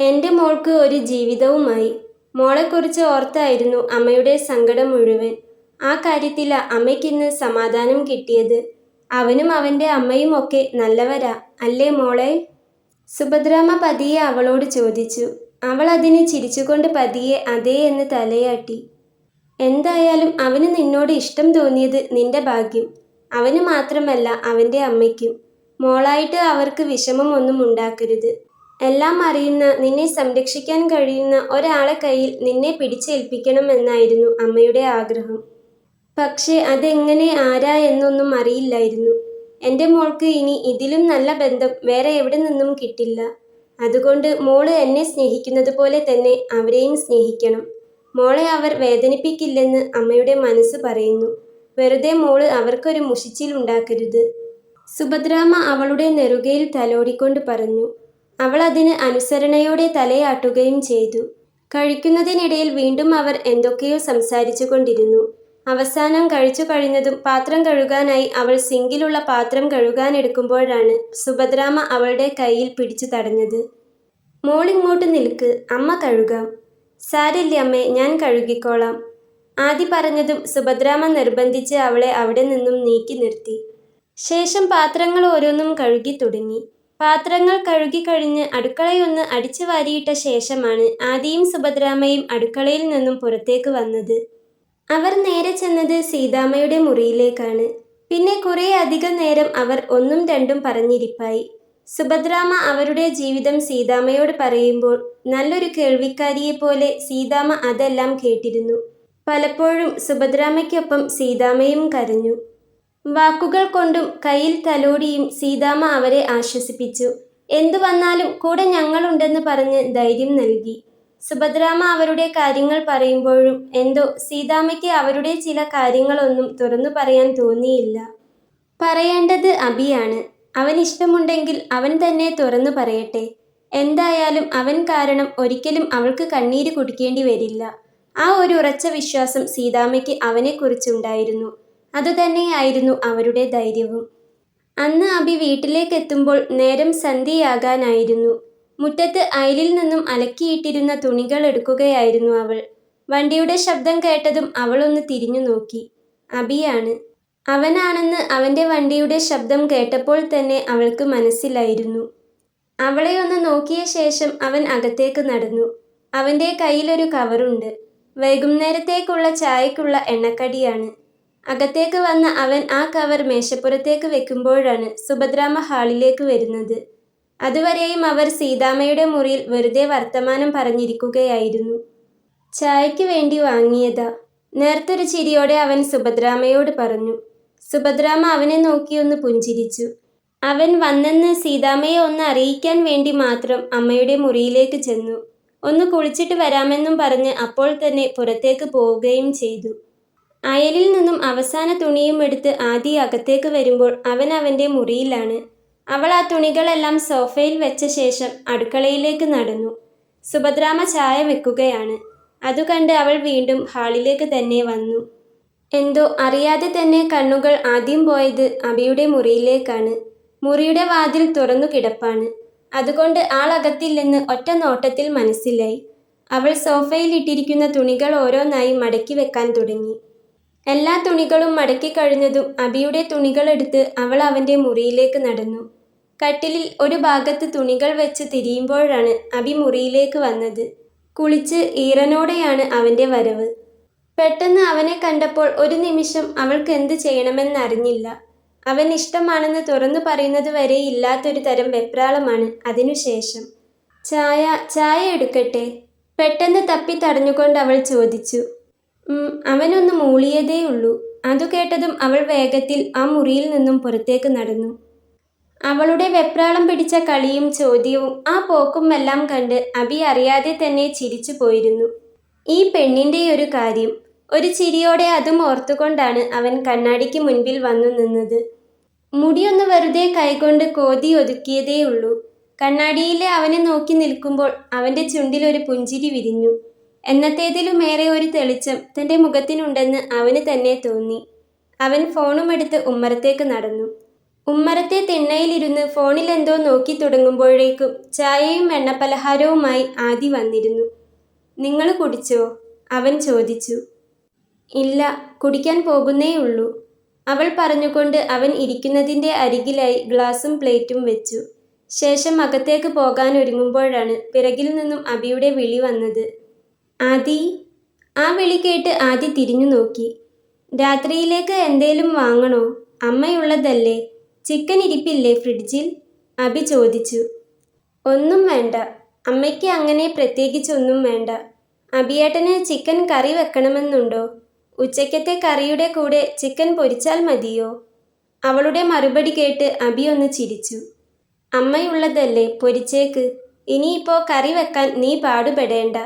എൻ്റെ മോൾക്ക് ഒരു ജീവിതവുമായി. മോളെക്കുറിച്ച് ഓർത്തായിരുന്നു അമ്മയുടെ സങ്കടം മുഴുവൻ. ആ കാര്യത്തിലാ അമ്മയ്ക്കിന്ന് സമാധാനം കിട്ടിയത്. അവനും അവൻ്റെ അമ്മയും ഒക്കെ നല്ലവരാ അല്ലേ മോളെ? സുഭദ്രാമ്മ പതിയെ അവളോട് ചോദിച്ചു. അവൾ അതിന് ചിരിച്ചുകൊണ്ട് പതിയെ അതേ എന്ന് തലയാട്ടി. എന്തായാലും അവന് നിന്നോട് ഇഷ്ടം തോന്നിയത് നിന്റെ ഭാഗ്യം. അവന് മാത്രമല്ല അവൻ്റെ അമ്മയ്ക്കും. മോളായിട്ട് അവർക്ക് വിഷമം ഒന്നും ഉണ്ടാക്കരുത്. എല്ലാം അറിയുന്ന, നിന്നെ സംരക്ഷിക്കാൻ കഴിയുന്ന ഒരാളെ കയ്യിൽ നിന്നെ പിടിച്ചേൽപ്പിക്കണമെന്നായിരുന്നു അമ്മയുടെ ആഗ്രഹം. പക്ഷേ അതെങ്ങനെ ആരാ എന്നൊന്നും അറിയില്ലായിരുന്നു. എൻ്റെ മോൾക്ക് ഇനി ഇതിലും നല്ല ബന്ധം വേറെ എവിടെ നിന്നും കിട്ടില്ല. അതുകൊണ്ട് മോള് എന്നെ സ്നേഹിക്കുന്നത് പോലെ തന്നെ അവരെയും സ്നേഹിക്കണം. മോളെ അവർ വേദനിപ്പിക്കില്ലെന്ന് അമ്മയുടെ മനസ്സ് പറയുന്നു. വെറുതെ മോള് അവർക്കൊരു മുഷിച്ചിലുണ്ടാക്കരുത്. സുഭദ്രാമ്മ അവളുടെ നെറുകയിൽ തലോടിക്കൊണ്ട് പറഞ്ഞു. അവൾ അതിന് അനുസരണയോടെ തലയാട്ടുകയും ചെയ്തു. കഴിക്കുന്നതിനിടയിൽ വീണ്ടും അവർ എന്തൊക്കെയോ സംസാരിച്ചു കൊണ്ടിരുന്നു. അവസാനം കഴിച്ചു കഴിഞ്ഞതും പാത്രം കഴുകാനായി അവൾ സിങ്കിലുള്ള പാത്രം കഴുകാനെടുക്കുമ്പോഴാണ് സുഭദ്രാമ്മ അവളുടെ കയ്യിൽ പിടിച്ചു തടഞ്ഞത്. മോളിങ്ങോട്ട് നിൽക്ക്, അമ്മ കഴുകാം. സാരില്ല അമ്മേ, ഞാൻ കഴുകിക്കോളാം. ആദി പറഞ്ഞതും സുഭദ്രാമ്മ നിർബന്ധിച്ച് അവളെ അവിടെ നിന്നും നീക്കി നിർത്തി. ശേഷം പാത്രങ്ങൾ ഓരോന്നും കഴുകി തുടങ്ങി. പാത്രങ്ങൾ കഴുകി കഴിഞ്ഞ് അടുക്കളയൊന്ന് അടിച്ചു വാരിയിട്ട ശേഷമാണ് ആദിയും സുഭദ്രാമ്മയും അടുക്കളയിൽ നിന്നും പുറത്തേക്ക് വന്നത്. അവർ നേരെ ചെന്നത് സീതാമ്മയുടെ മുറിയിലേക്കാണ്. പിന്നെ കുറേ അധികം നേരം അവർ ഒന്നും രണ്ടും പറഞ്ഞിരിപ്പായി. സുഭദ്രാമ്മ അവരുടെ ജീവിതം സീതാമ്മയോട് പറയുമ്പോൾ നല്ലൊരു കേൾവിക്കാരിയെപ്പോലെ സീതാമ്മ അതെല്ലാം കേട്ടിരുന്നു. പലപ്പോഴും സുഭദ്രാമ്മയ്ക്കൊപ്പം സീതാമ്മയും കരഞ്ഞു. വാക്കുകൾ കൊണ്ടും കയ്യിൽ തലോടിയും സീതാമ്മ അവരെ ആശ്വസിപ്പിച്ചു. എന്തു വന്നാലും കൂടെ ഞങ്ങളുണ്ടെന്ന് പറഞ്ഞ് ധൈര്യം നൽകി. സുഭദ്രാമ്മ അവരുടെ കാര്യങ്ങൾ പറയുമ്പോഴും എന്തോ സീതാമ്മയ്ക്ക് അവരുടെ ചില കാര്യങ്ങളൊന്നും തുറന്നു പറയാൻ തോന്നിയില്ല. പറയേണ്ടത് അഭിയാണ്. അവൻ ഇഷ്ടമുണ്ടെങ്കിൽ അവൻ തന്നെ തുറന്നു പറയട്ടെ. എന്തായാലും അവൻ കാരണം ഒരിക്കലും അവൾക്ക് കണ്ണീര് കുടിക്കേണ്ടി വരില്ല. ആ ഒരു ഉറച്ച വിശ്വാസം സീതാമ്മയ്ക്ക് അവനെക്കുറിച്ചുണ്ടായിരുന്നു. അതുതന്നെയായിരുന്നു അവരുടെ ധൈര്യവും. അന്ന് അഭി വീട്ടിലേക്കെത്തുമ്പോൾ നേരം സന്ധ്യയാകാനായിരുന്നു. മുറ്റത്ത് അയലിൽ നിന്നും അലക്കിയിട്ടിരുന്ന തുണികൾ എടുക്കുകയായിരുന്നു അവൾ. വണ്ടിയുടെ ശബ്ദം കേട്ടതും അവളൊന്ന് തിരിഞ്ഞു നോക്കി. അഭിയാണ്. അവനാണെന്ന് അവൻ്റെ വണ്ടിയുടെ ശബ്ദം കേട്ടപ്പോൾ തന്നെ അവൾക്ക് മനസ്സിലായിരുന്നു. അവളെ ഒന്ന് നോക്കിയ ശേഷം അവൻ അകത്തേക്ക് നടന്നു. അവൻ്റെ കയ്യിലൊരു കവറുണ്ട്. വൈകുന്നേരത്തേക്കുള്ള ചായക്കുള്ള എണ്ണക്കടിയാണ്. അകത്തേക്ക് വന്ന അവൻ ആ കവർ മേശപ്പുറത്തേക്ക് വെക്കുമ്പോഴാണ് സുഭദ്രാമ്മ ഹാളിലേക്ക് വരുന്നത്. അതുവരെയും അവർ സീതാമ്മയുടെ മുറിയിൽ വെറുതെ വർത്തമാനം പറഞ്ഞിരിക്കുകയായിരുന്നു. ചായയ്ക്ക് വേണ്ടി വാങ്ങിയതാ. നേർത്തൊരു ചിരിയോടെ അവൻ സുഭദ്രാമ്മയോട് പറഞ്ഞു. സുഭദ്രാമ്മ അവനെ നോക്കിയൊന്ന് പുഞ്ചിരിച്ചു. അവൻ വന്നെന്ന് സീതാമ്മയെ ഒന്ന് അറിയിക്കാൻ വേണ്ടി മാത്രം അമ്മയുടെ മുറിയിലേക്ക് ചെന്നു. ഒന്ന് കുളിച്ചിട്ട് വരാമെന്നും പറഞ്ഞ് അപ്പോൾ തന്നെ പുറത്തേക്ക് പോവുകയും ചെയ്തു. അയലിൽ നിന്നും അവസാന തുണിയും എടുത്ത് ആദി അകത്തേക്ക് വരുമ്പോൾ അവൻ അവൻ്റെ മുറിയിലാണ്. അവൾ ആ തുണികളെല്ലാം സോഫയിൽ വെച്ച ശേഷം അടുക്കളയിലേക്ക് നടന്നു. സുഭദ്രാമ്മ ചായ വെക്കുകയാണ്. അതു കണ്ട് അവൾ വീണ്ടും ഹാളിലേക്ക് തന്നെ വന്നു. എന്തോ അറിയാതെ തന്നെ കണ്ണുകൾ ആദ്യം പോയത് അഭിയുടെ മുറിയിലേക്കാണ്. മുറിയുടെ വാതിൽ തുറന്നു കിടപ്പാണ്. അതുകൊണ്ട് ആളകത്തില്ലെന്ന് ഒറ്റ നോട്ടത്തിൽ മനസ്സിലായി. അവൾ സോഫയിൽ ഇട്ടിരിക്കുന്ന തുണികൾ ഓരോന്നായി മടക്കി വെക്കാൻ തുടങ്ങി. എല്ലാ തുണികളും മടക്കി കഴിഞ്ഞതും അഭിയുടെ തുണികളെടുത്ത് അവൾ അവൻ്റെ മുറിയിലേക്ക് നടന്നു. കട്ടിലിൽ ഒരു ഭാഗത്ത് തുണികൾ വെച്ച് തിരിയുമ്പോഴാണ് അഭി മുറിയിലേക്ക് വന്നത്. കുളിച്ച് ഈറനോടെയാണ് അവൻ്റെ വരവ്. പെട്ടെന്ന് അവനെ കണ്ടപ്പോൾ ഒരു നിമിഷം അവൾക്ക് എന്ത് ചെയ്യണമെന്നറിഞ്ഞില്ല. അവൻ ഇഷ്ടമാണെന്ന് തുറന്നു പറയുന്നത് വരെ ഇല്ലാത്തൊരു തരം വെപ്രാളമാണ് അതിനുശേഷം. ചായ എടുക്കട്ടെ? പെട്ടെന്ന് തപ്പി തടഞ്ഞുകൊണ്ട് അവൾ ചോദിച്ചു. അവനൊന്ന് മൂളിയതേയുള്ളൂ. അതു കേട്ടതും അവൾ വേഗത്തിൽ ആ മുറിയിൽ നിന്നും പുറത്തേക്ക് നടന്നു. അവളുടെ വെപ്രാളം പിടിച്ച കളിയും ചോദ്യവും ആ പോക്കും എല്ലാം കണ്ട് അഭി അറിയാതെ തന്നെ ചിരിച്ചു പോയിരുന്നു. ഈ പെണ്ണിൻ്റെ ഒരു കാര്യം. ഒരു ചിരിയോടെ അതും ഓർത്തുകൊണ്ടാണ് അവൻ കണ്ണാടിക്ക് മുൻപിൽ വന്നു നിന്നത്. മുടിയൊന്ന് വെറുതെ കൈകൊണ്ട് കോതി ഒതുക്കിയതേയുള്ളൂ. കണ്ണാടിയിലെ അവനെ നോക്കി നിൽക്കുമ്പോൾ അവൻ്റെ ചുണ്ടിലൊരു പുഞ്ചിരി വിരിഞ്ഞു. എന്നത്തേതിലുമേറെ ഒരു തെളിച്ചം തൻ്റെ മുഖത്തിനുണ്ടെന്ന് അവന് തന്നെ തോന്നി. അവൻ ഫോണുമെടുത്ത് ഉമ്മറത്തേക്ക് നടന്നു. ഉമ്മറത്തെ തിണ്ണയിലിരുന്ന് ഫോണിലെന്തോ നോക്കി തുടങ്ങുമ്പോഴേക്കും ചായയും എണ്ണപ്പലഹാരവുമായി ആദി വന്നിരുന്നു. നിങ്ങൾ കുടിച്ചോ? അവൻ ചോദിച്ചു. ഇല്ല, കുടിക്കാൻ പോകുന്നേയുള്ളൂ, അവൾ പറഞ്ഞുകൊണ്ട് അവൻ ഇരിക്കുന്നതിൻ്റെ അരികിലായി ഗ്ലാസും പ്ലേറ്റും വെച്ചു. ശേഷം അകത്തേക്ക് പോകാനൊരുങ്ങുമ്പോഴാണ് പിറകിൽ നിന്നും അഭിയുടെ വിളി വന്നത്. ആദി. ആ വിളി കേട്ട് ആദി തിരിഞ്ഞു നോക്കി. രാത്രിയിലേക്ക് എന്തേലും വാങ്ങണോ? അമ്മയുള്ളതല്ലേ. ചിക്കൻ ഇരിപ്പില്ലേ ഫ്രിഡ്ജിൽ? അഭി ചോദിച്ചു. ഒന്നും വേണ്ട, അമ്മയ്ക്ക് അങ്ങനെ പ്രത്യേകിച്ചൊന്നും വേണ്ട. അഭിയേട്ടന് ചിക്കൻ കറി വെക്കണമെന്നുണ്ടോ? ഉച്ചയ്ക്കത്തെ കറിയുടെ കൂടെ ചിക്കൻ പൊരിച്ചാൽ മതിയോ? അവളുടെ മറുപടി കേട്ട് അബി ഒന്ന് ചിരിച്ചു. അമ്മയുള്ളതല്ലേ, പൊരിച്ചേക്ക്. ഇനിയിപ്പോ കറി വെക്കാൻ നീ പാടുപെടേണ്ട.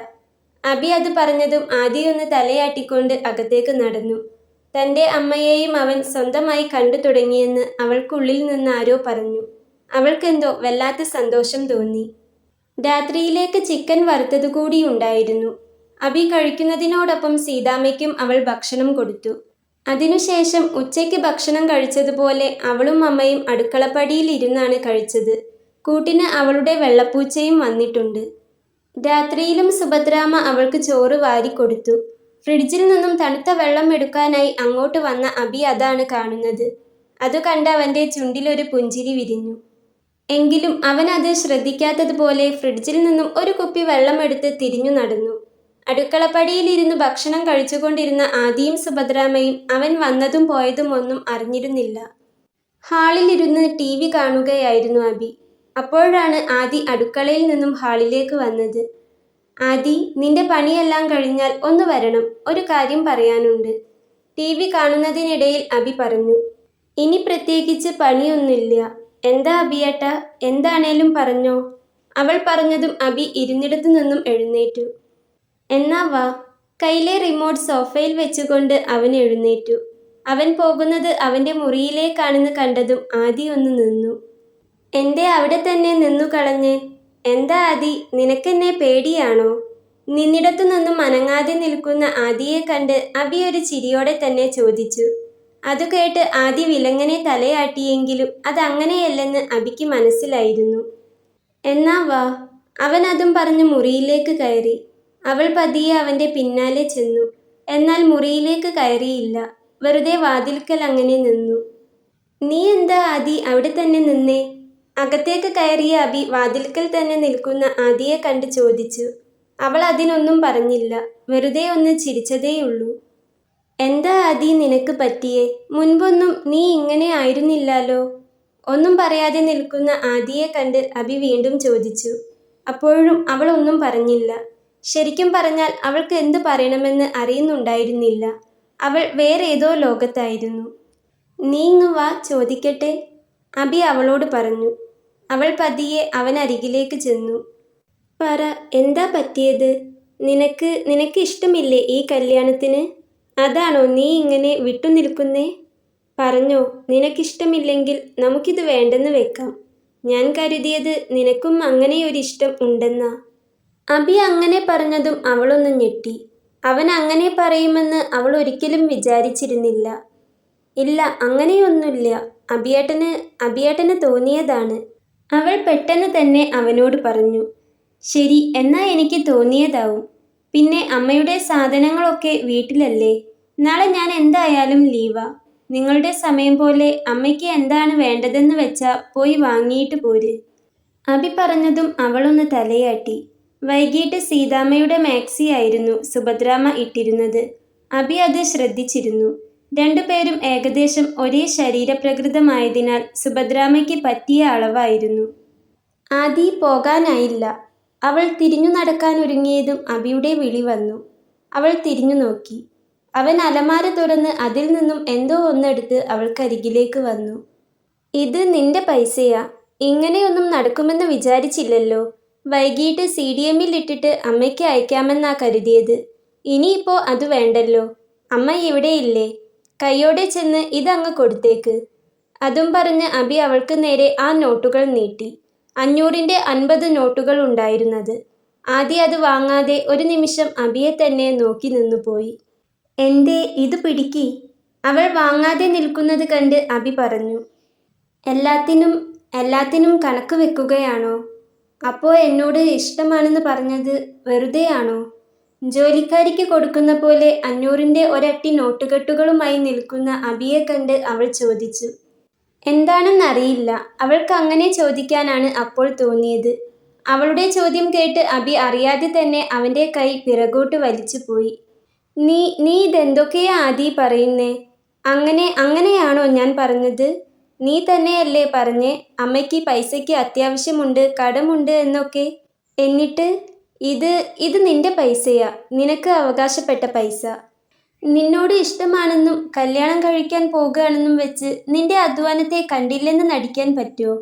അബി അത് പറഞ്ഞതും ആദിയൊന്ന് തലയാട്ടിക്കൊണ്ട് അകത്തേക്ക് നടന്നു. തൻ്റെ അമ്മയെയും അവൻ സ്വന്തമായി കണ്ടു തുടങ്ങിയെന്ന് അവൾക്കുള്ളിൽ നിന്ന് ആരോ പറഞ്ഞു. അവൾക്കെന്തോ വല്ലാത്ത സന്തോഷം തോന്നി. രാത്രിയിലേക്ക് ചിക്കൻ വറുത്തതുകൂടി ഉണ്ടായിരുന്നു. അബി കഴിക്കുന്നതിനോടൊപ്പം സീതാമ്മയ്ക്കും അവൾ ഭക്ഷണം കൊടുത്തു. അതിനുശേഷം ഉച്ചയ്ക്ക് ഭക്ഷണം കഴിച്ചതുപോലെ അവളും അമ്മയും അടുക്കളപ്പടിയിൽ ഇരുന്നാണ് കഴിച്ചത്. കൂട്ടിന് അവളുടെ വെള്ളപ്പൂച്ചയും വന്നിട്ടുണ്ട്. രാത്രിയിലും സുഭദ്രാമ്മ അവൾക്ക് ചോറ് വാരിക്കൊടുത്തു. ഫ്രിഡ്ജിൽ നിന്നും തണുത്ത വെള്ളം എടുക്കാനായി അങ്ങോട്ട് വന്ന അബി അതാണ് കാണുന്നത്. അത് കണ്ട് അവൻ്റെ ചുണ്ടിലൊരു പുഞ്ചിരി വിരിഞ്ഞു. എങ്കിലും അവൻ അത് ശ്രദ്ധിക്കാത്തതുപോലെ ഫ്രിഡ്ജിൽ നിന്നും ഒരു കുപ്പി വെള്ളം എടുത്ത് തിരിഞ്ഞു നടന്നു. അടുക്കളപ്പടിയിലിരുന്ന് ഭക്ഷണം കഴിച്ചുകൊണ്ടിരുന്ന ആദിയും സുഭദ്രാമ്മയും അവൻ വന്നതും പോയതും ഒന്നും അറിഞ്ഞിരുന്നില്ല. ഹാളിലിരുന്ന് TV കാണുകയായിരുന്നു അബി. അപ്പോഴാണ് ആദി അടുക്കളയിൽ നിന്നും ഹാളിലേക്ക് വന്നത്. ആദി, നിന്റെ പണിയെല്ലാം കഴിഞ്ഞാൽ ഒന്ന് വരണം, ഒരു കാര്യം പറയാനുണ്ട്. TV കാണുന്നതിനിടയിൽ അബി പറഞ്ഞു. ഇനി പ്രത്യേകിച്ച് പണിയൊന്നുമില്ല. എന്താ അബിയേട്ടാ, എന്താണേലും പറഞ്ഞോ. അവൾ പറഞ്ഞതും അബി ഇരുന്നിടത്തു നിന്നും എഴുന്നേറ്റു. എന്നാ വാ. കയ്യിലെ റിമോട്ട് സോഫയിൽ വെച്ചുകൊണ്ട് അവൻ എഴുന്നേറ്റു. അവൻ പോകുന്നത് അവൻ്റെ മുറിയിലേക്കാണെന്ന് കണ്ടതും ആദി ഒന്ന് നിന്നു. എന്തേ അവിടെ തന്നെ നിന്നു കളഞ്ഞേ? എന്താ ആദി, നിനക്കെന്നെ പേടിയാണോ? നിന്നിടത്തു നിന്നും അനങ്ങാതെ നിൽക്കുന്ന ആദിയെ കണ്ട് അബി ഒരു ചിരിയോടെ തന്നെ ചോദിച്ചു. അതു കേട്ട് ആദി വിലങ്ങനെ തലയാട്ടിയെങ്കിലും അതങ്ങനെയല്ലെന്ന് അബിക്ക് മനസ്സിലായിരുന്നു. എന്നാ വാ. അവൻ അതും പറഞ്ഞ് മുറിയിലേക്ക് കയറി. അവൾ പതിയെ അവൻ്റെ പിന്നാലെ ചെന്നു. എന്നാൽ മുറിയിലേക്ക് കയറിയില്ല. വെറുതെ വാതിൽക്കൽ അങ്ങനെ നിന്നു. നീ എന്താ ആദി അവിടെ തന്നെ നിന്നേ? അകത്തേക്ക് കയറിയ അബി വാതിൽക്കൽ തന്നെ നിൽക്കുന്ന ആദിയെ കണ്ട് ചോദിച്ചു. അവൾ അതിനൊന്നും പറഞ്ഞില്ല. വെറുതെ ഒന്ന് ചിരിച്ചതേയുള്ളൂ. എന്താ ആദി നിനക്ക് പറ്റിയേ? മുൻപൊന്നും നീ ഇങ്ങനെ ആയിരുന്നില്ലല്ലോ. ഒന്നും പറയാതെ നിൽക്കുന്ന ആദിയെ കണ്ട് അബി വീണ്ടും ചോദിച്ചു. അപ്പോഴും അവൾ ഒന്നും പറഞ്ഞില്ല. ശരിക്കും പറഞ്ഞാൽ അവൾക്ക് എന്ത് പറയണമെന്ന് അറിയുന്നുണ്ടായിരുന്നില്ല. അവൾ വേറേതോ ലോകത്തായിരുന്നു. നീ ഇങ്ങ് വാ, ചോദിക്കട്ടെ, അബി അവളോട് പറഞ്ഞു. അവൾ പതിയെ അവനരികിലേക്ക് ചെന്നു. പറ, എന്താ പറ്റിയത്? നിനക്ക് ഇഷ്ടമില്ലേ ഈ കല്യാണത്തിന്? അതാണോ നീ ഇങ്ങനെ വിട്ടുനിൽക്കുന്നേ? പറഞ്ഞോ, നിനക്കിഷ്ടമില്ലെങ്കിൽ നമുക്കിത് വേണ്ടെന്ന് വെക്കാം. ഞാൻ കരുതിയത് നിനക്കും അങ്ങനെയൊരിഷ്ടം ഉണ്ടെന്നാ. അബി അങ്ങനെ പറഞ്ഞതും അവളൊന്ന് ഞെട്ടി. അവൻ അങ്ങനെ പറയുമെന്ന് അവൾ ഒരിക്കലും വിചാരിച്ചിരുന്നില്ല. ഇല്ല, അങ്ങനെയൊന്നുമില്ല. അബിയേട്ടന് തോന്നിയതാണ്. അവൾ പെട്ടെന്ന് തന്നെ അവനോട് പറഞ്ഞു. ശരി, എന്നാ എനിക്ക് തോന്നിയതാവും. പിന്നെ അമ്മയുടെ സാധനങ്ങളൊക്കെ വീട്ടിലല്ലേ? നാളെ ഞാൻ എന്തായാലും ലീവാ. നിങ്ങളുടെ സമയം പോലെ അമ്മയ്ക്ക് എന്താണ് വേണ്ടതെന്ന് വെച്ചാ പോയി വാങ്ങിയിട്ട് പോര്. അബി പറഞ്ഞതും അവളൊന്ന് തലയാട്ടി. വൈകിട്ട് സീതാമ്മയുടെ മാക്സി ആയിരുന്നു സുഭദ്രാമ്മ ഇട്ടിരുന്നത്. അബി അത് ശ്രദ്ധിച്ചിരുന്നു. രണ്ടുപേരും ഏകദേശം ഒരേ ശരീരപ്രകൃതമായതിനാൽ സുഭദ്രാമ്മയ്ക്ക് പറ്റിയ അളവായിരുന്നു. ആദി പോകാനായില്ല. അവൾ തിരിഞ്ഞു നടക്കാനൊരുങ്ങിയതും അബിയുടെ വിളി വന്നു. അവൾ തിരിഞ്ഞു നോക്കി. അവൻ അലമാര തുറന്ന് അതിൽ നിന്നും എന്തോ ഒന്നെടുത്ത് അവൾക്കരികിലേക്ക് വന്നു. ഇത് നിന്റെ പൈസയാ. ഇങ്ങനെയൊന്നും നടക്കുമെന്ന് വിചാരിച്ചില്ലല്ലോ. വൈകിട്ട് CDM-ൽ ഇട്ടിട്ട് അമ്മയ്ക്ക് അയക്കാമെന്നാ കരുതിയത്. ഇനിയിപ്പോ അത് വേണ്ടല്ലോ. അമ്മ ഇവിടെയില്ലേ? കൈയോടെ ചെന്ന് ഇതങ്ങ് കൊടുത്തേക്ക്. അതും പറഞ്ഞ് അബി അവൾക്ക് നേരെ ആ നോട്ടുകൾ നീട്ടി. 500-ന്റെ 50 നോട്ടുകൾ ഉണ്ടായിരുന്നത്. ആദ്യം അത് വാങ്ങാതെ ഒരു നിമിഷം അബിയെ തന്നെ നോക്കി നിന്നുപോയി. എന്തേ, ഇത് പിടിക്ക്. അവൾ വാങ്ങാതെ നിൽക്കുന്നത് കണ്ട് അബി പറഞ്ഞു. എല്ലാത്തിനും കണക്ക് വെക്കുകയാണോ? അപ്പോൾ എന്നോട് ഇഷ്ടമാണെന്ന് പറഞ്ഞത് വെറുതെയാണോ? ജോലിക്കാരിക്ക് കൊടുക്കുന്ന പോലെ 500-ന്റെ ഒരട്ടി നോട്ടുകെട്ടുകളുമായി നിൽക്കുന്ന അബിയെ കണ്ട് അവൾ ചോദിച്ചു. എന്താണെന്നറിയില്ല. അവൾക്ക് അങ്ങനെ ചോദിക്കാനാണ് അപ്പോൾ തോന്നിയത്. അവളുടെ ചോദ്യം കേട്ട് അബി അറിയാതെ തന്നെ അവൻ്റെ കൈ പിറകോട്ട് വലിച്ചുപോയി. നീ ഇതെന്തൊക്കെയാ ആദി പറയുന്നേ? അങ്ങനെയാണോ ഞാൻ പറഞ്ഞത്? നീ തന്നെയല്ലേ പറഞ്ഞേ അമ്മയ്ക്ക് പൈസയ്ക്ക് അത്യാവശ്യമുണ്ട്, കടമുണ്ട് എന്നൊക്കെ. എന്നിട്ട് ഇത് നിന്റെ പൈസയാ, നിനക്ക് അവകാശപ്പെട്ട പൈസ. നിന്നോട് ഇഷ്ടമാണെന്നും കല്യാണം കഴിക്കാൻ പോകുകയാണെന്നും വെച്ച് നിന്റെ അധ്വാനത്തെ കണ്ടില്ലെന്ന് നടിക്കാൻ പറ്റുമോ?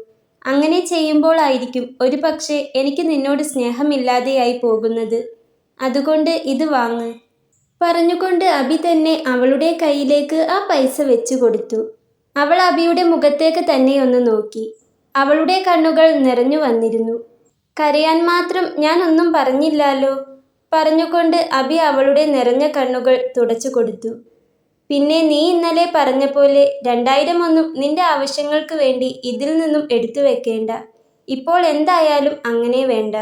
അങ്ങനെ ചെയ്യുമ്പോഴായിരിക്കും ഒരു പക്ഷേ എനിക്ക് നിന്നോട് സ്നേഹമില്ലാതെയായി പോകുന്നത്. അതുകൊണ്ട് ഇത് വാങ്ങ്. പറഞ്ഞുകൊണ്ട് അബി തന്നെ അവളുടെ കയ്യിലേക്ക് ആ പൈസ വെച്ചു കൊടുത്തു. അവൾ അബിയുടെ മുഖത്തേക്ക് തന്നെ ഒന്ന് നോക്കി. അവളുടെ കണ്ണുകൾ നിറഞ്ഞു വന്നിരുന്നു. കരയാൻ മാത്രം ഞാൻ ഒന്നും പറഞ്ഞില്ലാലോ. പറഞ്ഞുകൊണ്ട് അബി അവളുടെ നിറഞ്ഞ കണ്ണുകൾ തുടച്ചു കൊടുത്തു. പിന്നെ നീ ഇന്നലെ പറഞ്ഞ പോലെ 2000 ഒന്നും നിന്റെ ആവശ്യങ്ങൾക്ക് വേണ്ടി ഇതിൽ നിന്നും എടുത്തു വെക്കേണ്ട. ഇപ്പോൾ എന്തായാലും അങ്ങനെ വേണ്ട.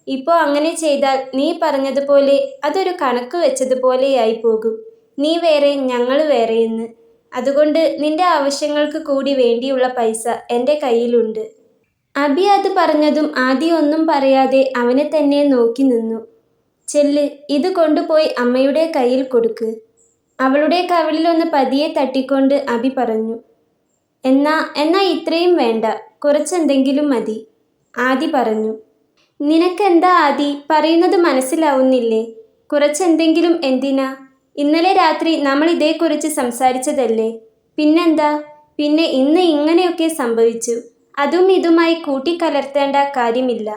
ഇപ്പോൾ അങ്ങനെ ചെയ്താൽ നീ പറഞ്ഞതുപോലെ അതൊരു കണക്ക് വെച്ചതുപോലെയായി പോകും. നീ വേറെ ഞങ്ങൾ വേറെയെന്ന്. അതുകൊണ്ട് നിന്റെ ആവശ്യങ്ങൾക്ക് കൂടി വേണ്ടിയുള്ള പൈസ എൻ്റെ കയ്യിലുണ്ട്. അബി അത് പറഞ്ഞതും ആദ്യം ഒന്നും പറയാതെ അവനെ തന്നെ നോക്കി നിന്നു. ചെല്ല്, ഇത് കൊണ്ടുപോയി അമ്മയുടെ കയ്യിൽ കൊടുക്ക്. അവളുടെ കവിളിലൊന്ന് പതിയെ തട്ടിക്കൊണ്ട് അബി പറഞ്ഞു. എന്നാ ഇത്രയും വേണ്ട, കുറച്ചെന്തെങ്കിലും മതി. ആദി പറഞ്ഞു. നിനക്കെന്താ ആദി, പറയുന്നത് മനസ്സിലാവുന്നില്ലേ? കുറച്ചെന്തെങ്കിലും എന്തിനാ? ഇന്നലെ രാത്രി നമ്മൾ ഇതേക്കുറിച്ച് സംസാരിച്ചതല്ലേ? പിന്നെന്താ? പിന്നെ ഇന്ന് ഇങ്ങനെയൊക്കെ സംഭവിച്ചു. അതും ഇതുമായി കൂട്ടിക്കലർത്തേണ്ട കാര്യമില്ല.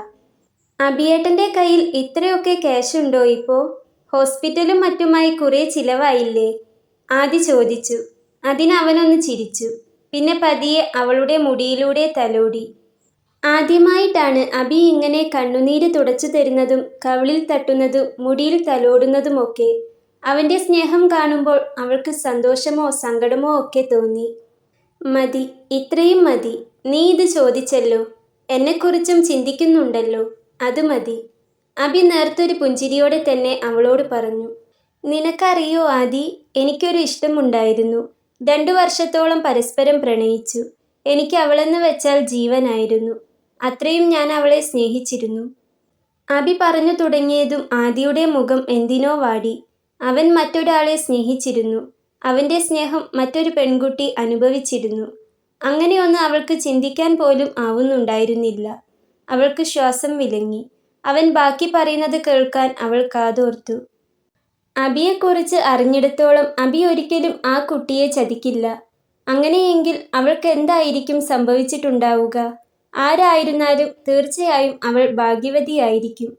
അബിയേട്ടൻ്റെ കയ്യിൽ ഇത്രയൊക്കെ ക്യാഷ് ഉണ്ടോ ഇപ്പോൾ? ഹോസ്പിറ്റലും മറ്റുമായി കുറേ ചിലവായില്ലേ? ആദി ചോദിച്ചു. അതിനവനൊന്ന് ചിരിച്ചു. പിന്നെ പതിയെ അവളുടെ മുടിയിലൂടെ തലോടി. ആദ്യമായിട്ടാണ് അബി ഇങ്ങനെ കണ്ണുനീര് തുടച്ചു തരുന്നതും കവിളിൽ തട്ടുന്നതും മുടിയിൽ തലോടുന്നതുമൊക്കെ. അവൻ്റെ സ്നേഹം കാണുമ്പോൾ അവൾക്ക് സന്തോഷമോ സങ്കടമോ ഒക്കെ തോന്നി. മതി, ഇത്രയും മതി. നീ ഇത് ചോദിച്ചല്ലോ, എന്നെക്കുറിച്ചും ചിന്തിക്കുന്നുണ്ടല്ലോ, അത് മതി. അബി നേർത്തൊരു പുഞ്ചിരിയോടെ തന്നെ അവളോട് പറഞ്ഞു. നിനക്കറിയോ ആദി, എനിക്കൊരു ഇഷ്ടമുണ്ടായിരുന്നു. 2 വർഷത്തോളം പരസ്പരം പ്രണയിച്ചു. എനിക്ക് അവളെന്ന് വെച്ചാൽ ജീവനായിരുന്നു. അത്രയും ഞാൻ അവളെ സ്നേഹിച്ചിരുന്നു. അബി പറഞ്ഞു തുടങ്ങിയതും ആദിയുടെ മുഖം എന്തിനോ വാടി. അവൻ മറ്റൊരാളെ സ്നേഹിച്ചിരുന്നു. അവൻ്റെ സ്നേഹം മറ്റൊരു പെൺകുട്ടി അനുഭവിച്ചിരുന്നു. അങ്ങനെയൊന്ന് അവൾക്ക് ചിന്തിക്കാൻ പോലും ആവുന്നുണ്ടായിരുന്നില്ല. അവൾക്ക് ശ്വാസം വിലങ്ങി. അവൻ ബാക്കി പറയുന്നത് കേൾക്കാൻ അവൾ കാതോർത്തു. അബിയെക്കുറിച്ച് അറിഞ്ഞിടത്തോളം അബി ഒരിക്കലും ആ കുട്ടിയെ ചതിക്കില്ല. അങ്ങനെയെങ്കിൽ അവൾക്ക് എന്തായിരിക്കും സംഭവിച്ചിട്ടുണ്ടാവുക? ആരായിരുന്നാലും തീർച്ചയായും അവൾ ഭാഗ്യവതിയായിരിക്കും.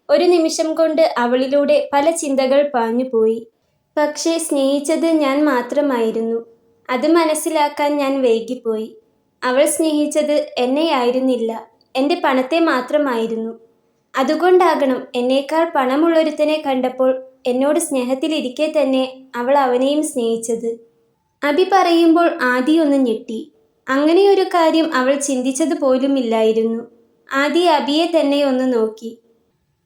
ഒരു നിമിഷം കൊണ്ട് അവളിലൂടെ പല ചിന്തകൾ പാഞ്ഞുപോയി. പക്ഷേ സ്നേഹിച്ചത് ഞാൻ മാത്രമായിരുന്നു. അത് മനസ്സിലാക്കാൻ ഞാൻ വൈകിപ്പോയി. അവൾ സ്നേഹിച്ചത് എന്നെയായിരുന്നില്ല, എൻ്റെ പണത്തെ മാത്രമായിരുന്നു. അതുകൊണ്ടാകണം എന്നേക്കാൾ പണമുള്ളൊരുത്തനെ കണ്ടപ്പോൾ എന്നോട് സ്നേഹത്തിലിരിക്കെ തന്നെ അവൾ അവനെയും സ്നേഹിച്ചത്. അബി പറയുമ്പോൾ ആദി ഒന്ന് ഞെട്ടി. അങ്ങനെയൊരു കാര്യം അവൾ ചിന്തിച്ചത് പോലുമില്ലായിരുന്നു. ആദി അബിയെ തന്നെ ഒന്ന് നോക്കി.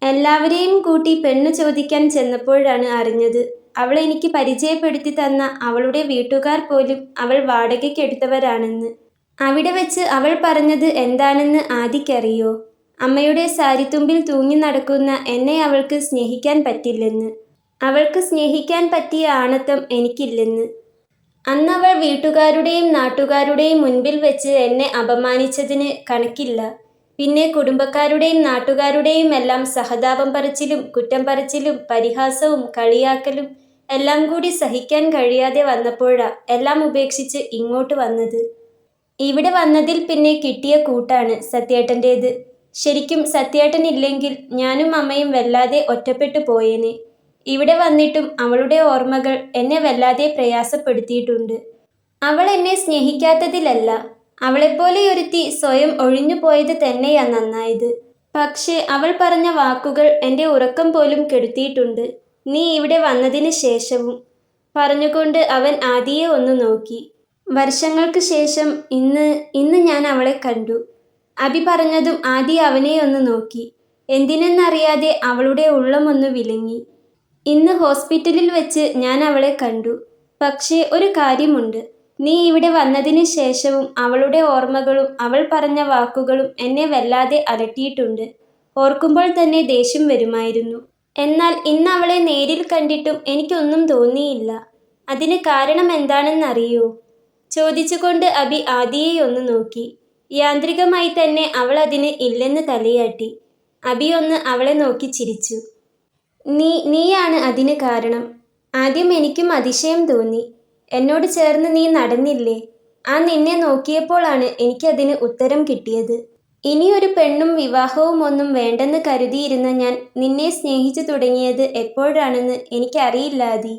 എല്ലാവരെയും കൂട്ടി പെണ്ണു ചോദിക്കാൻ ചെന്നപ്പോഴാണ് അറിഞ്ഞത് അവൾ എനിക്ക് പരിചയപ്പെടുത്തി തന്ന അവളുടെ വീട്ടുകാർ പോലും അവൾ വാടകയ്ക്കെടുത്തവരാണെന്ന്. അവിടെ വെച്ച് അവൾ പറഞ്ഞത് എന്താണെന്ന് ആദിക്കറിയോ? അമ്മയുടെ സാരിത്തുമ്പിൽ തൂങ്ങി നടക്കുന്ന എന്നെ അവൾക്ക് സ്നേഹിക്കാൻ പറ്റില്ലെന്ന്. അവൾക്ക് സ്നേഹിക്കാൻ പറ്റിയ ആണത്തം എനിക്കില്ലെന്ന്. അന്നവൾ വീട്ടുകാരുടെയും നാട്ടുകാരുടെയും മുൻപിൽ വെച്ച് എന്നെ അപമാനിച്ചതിന് കണക്കില്ല. പിന്നെ കുടുംബക്കാരുടെയും നാട്ടുകാരുടെയും എല്ലാം സഹതാപം പറച്ചിലും കുറ്റം പറച്ചിലും പരിഹാസവും കളിയാക്കലും എല്ലാം കൂടി സഹിക്കാൻ കഴിയാതെ വന്നപ്പോഴാ എല്ലാം ഉപേക്ഷിച്ച് ഇങ്ങോട്ട് വന്നത്. ഇവിടെ വന്നതിൽ പിന്നെ കിട്ടിയ കൂട്ടാണ് സത്യേട്ടൻ്റേത്. ശരിക്കും സത്യേട്ടനില്ലെങ്കിൽ ഞാനും അമ്മയും വല്ലാതെ ഒറ്റപ്പെട്ടു പോയേനെ. ഇവിടെ വന്നിട്ടും അവളുടെ ഓർമ്മകൾ എന്നെ വല്ലാതെ പ്രയാസപ്പെടുത്തിയിട്ടുണ്ട്. അവൾ എന്നെ സ്നേഹിക്കാത്തതിലല്ല, അവളെപ്പോലെ ഒരുത്തി സ്വയം ഒഴിഞ്ഞു പോയത് തന്നെയാ നന്നായത്. പക്ഷേ അവൾ പറഞ്ഞ വാക്കുകൾ എൻ്റെ ഉറക്കം പോലും കെടുത്തിയിട്ടുണ്ട്, നീ ഇവിടെ വന്നതിന് ശേഷവും. പറഞ്ഞുകൊണ്ട് അവൻ ആദിയെ ഒന്ന് നോക്കി. വർഷങ്ങൾക്ക് ശേഷം ഇന്ന് ഞാൻ അവളെ കണ്ടു. അബി പറഞ്ഞതും ആദി അവനെ ഒന്ന് നോക്കി. എന്തിനെന്നറിയാതെ അവളുടെ ഉള്ളമൊന്ന് വിലങ്ങി. ഇന്ന് ഹോസ്പിറ്റലിൽ വെച്ച് ഞാൻ അവളെ കണ്ടു. പക്ഷേ ഒരു കാര്യമുണ്ട്, നീ ഇവിടെ വന്നതിന് ശേഷവും അവളുടെ ഓർമ്മകളും അവൾ പറഞ്ഞ വാക്കുകളും എന്നെ വല്ലാതെ അലട്ടിയിട്ടുണ്ട്. ഓർക്കുമ്പോൾ തന്നെ ദേഷ്യം വരുമായിരുന്നു. എന്നാൽ ഇന്ന് അവളെ നേരിൽ കണ്ടിട്ടും എനിക്കൊന്നും തോന്നിയില്ല. അതിന് കാരണം എന്താണെന്നറിയോ? ചോദിച്ചുകൊണ്ട് അബി ആദിയെ ഒന്ന് നോക്കി. യാന്ത്രികമായി തന്നെ അവൾ അതിന് ഇല്ലെന്ന് തലയാട്ടി. അബി ഒന്ന് അവളെ നോക്കി ചിരിച്ചു. നീയാണ് അതിന് കാരണം. ആദ്യം എനിക്കും അതിശയം തോന്നി. എന്നോട് ചേർന്ന് നീ നടന്നില്ലേ? ആ നിന്നെ നോക്കിയപ്പോഴാണ് എനിക്കതിന് ഉത്തരം കിട്ടിയത്. ഇനിയൊരു പെണ്ണും വിവാഹവും ഒന്നും വേണ്ടെന്ന് കരുതിയിരുന്ന ഞാൻ നിന്നെ സ്നേഹിച്ചു തുടങ്ങിയത് എപ്പോഴാണെന്ന് എനിക്കറിയില്ല ആദി.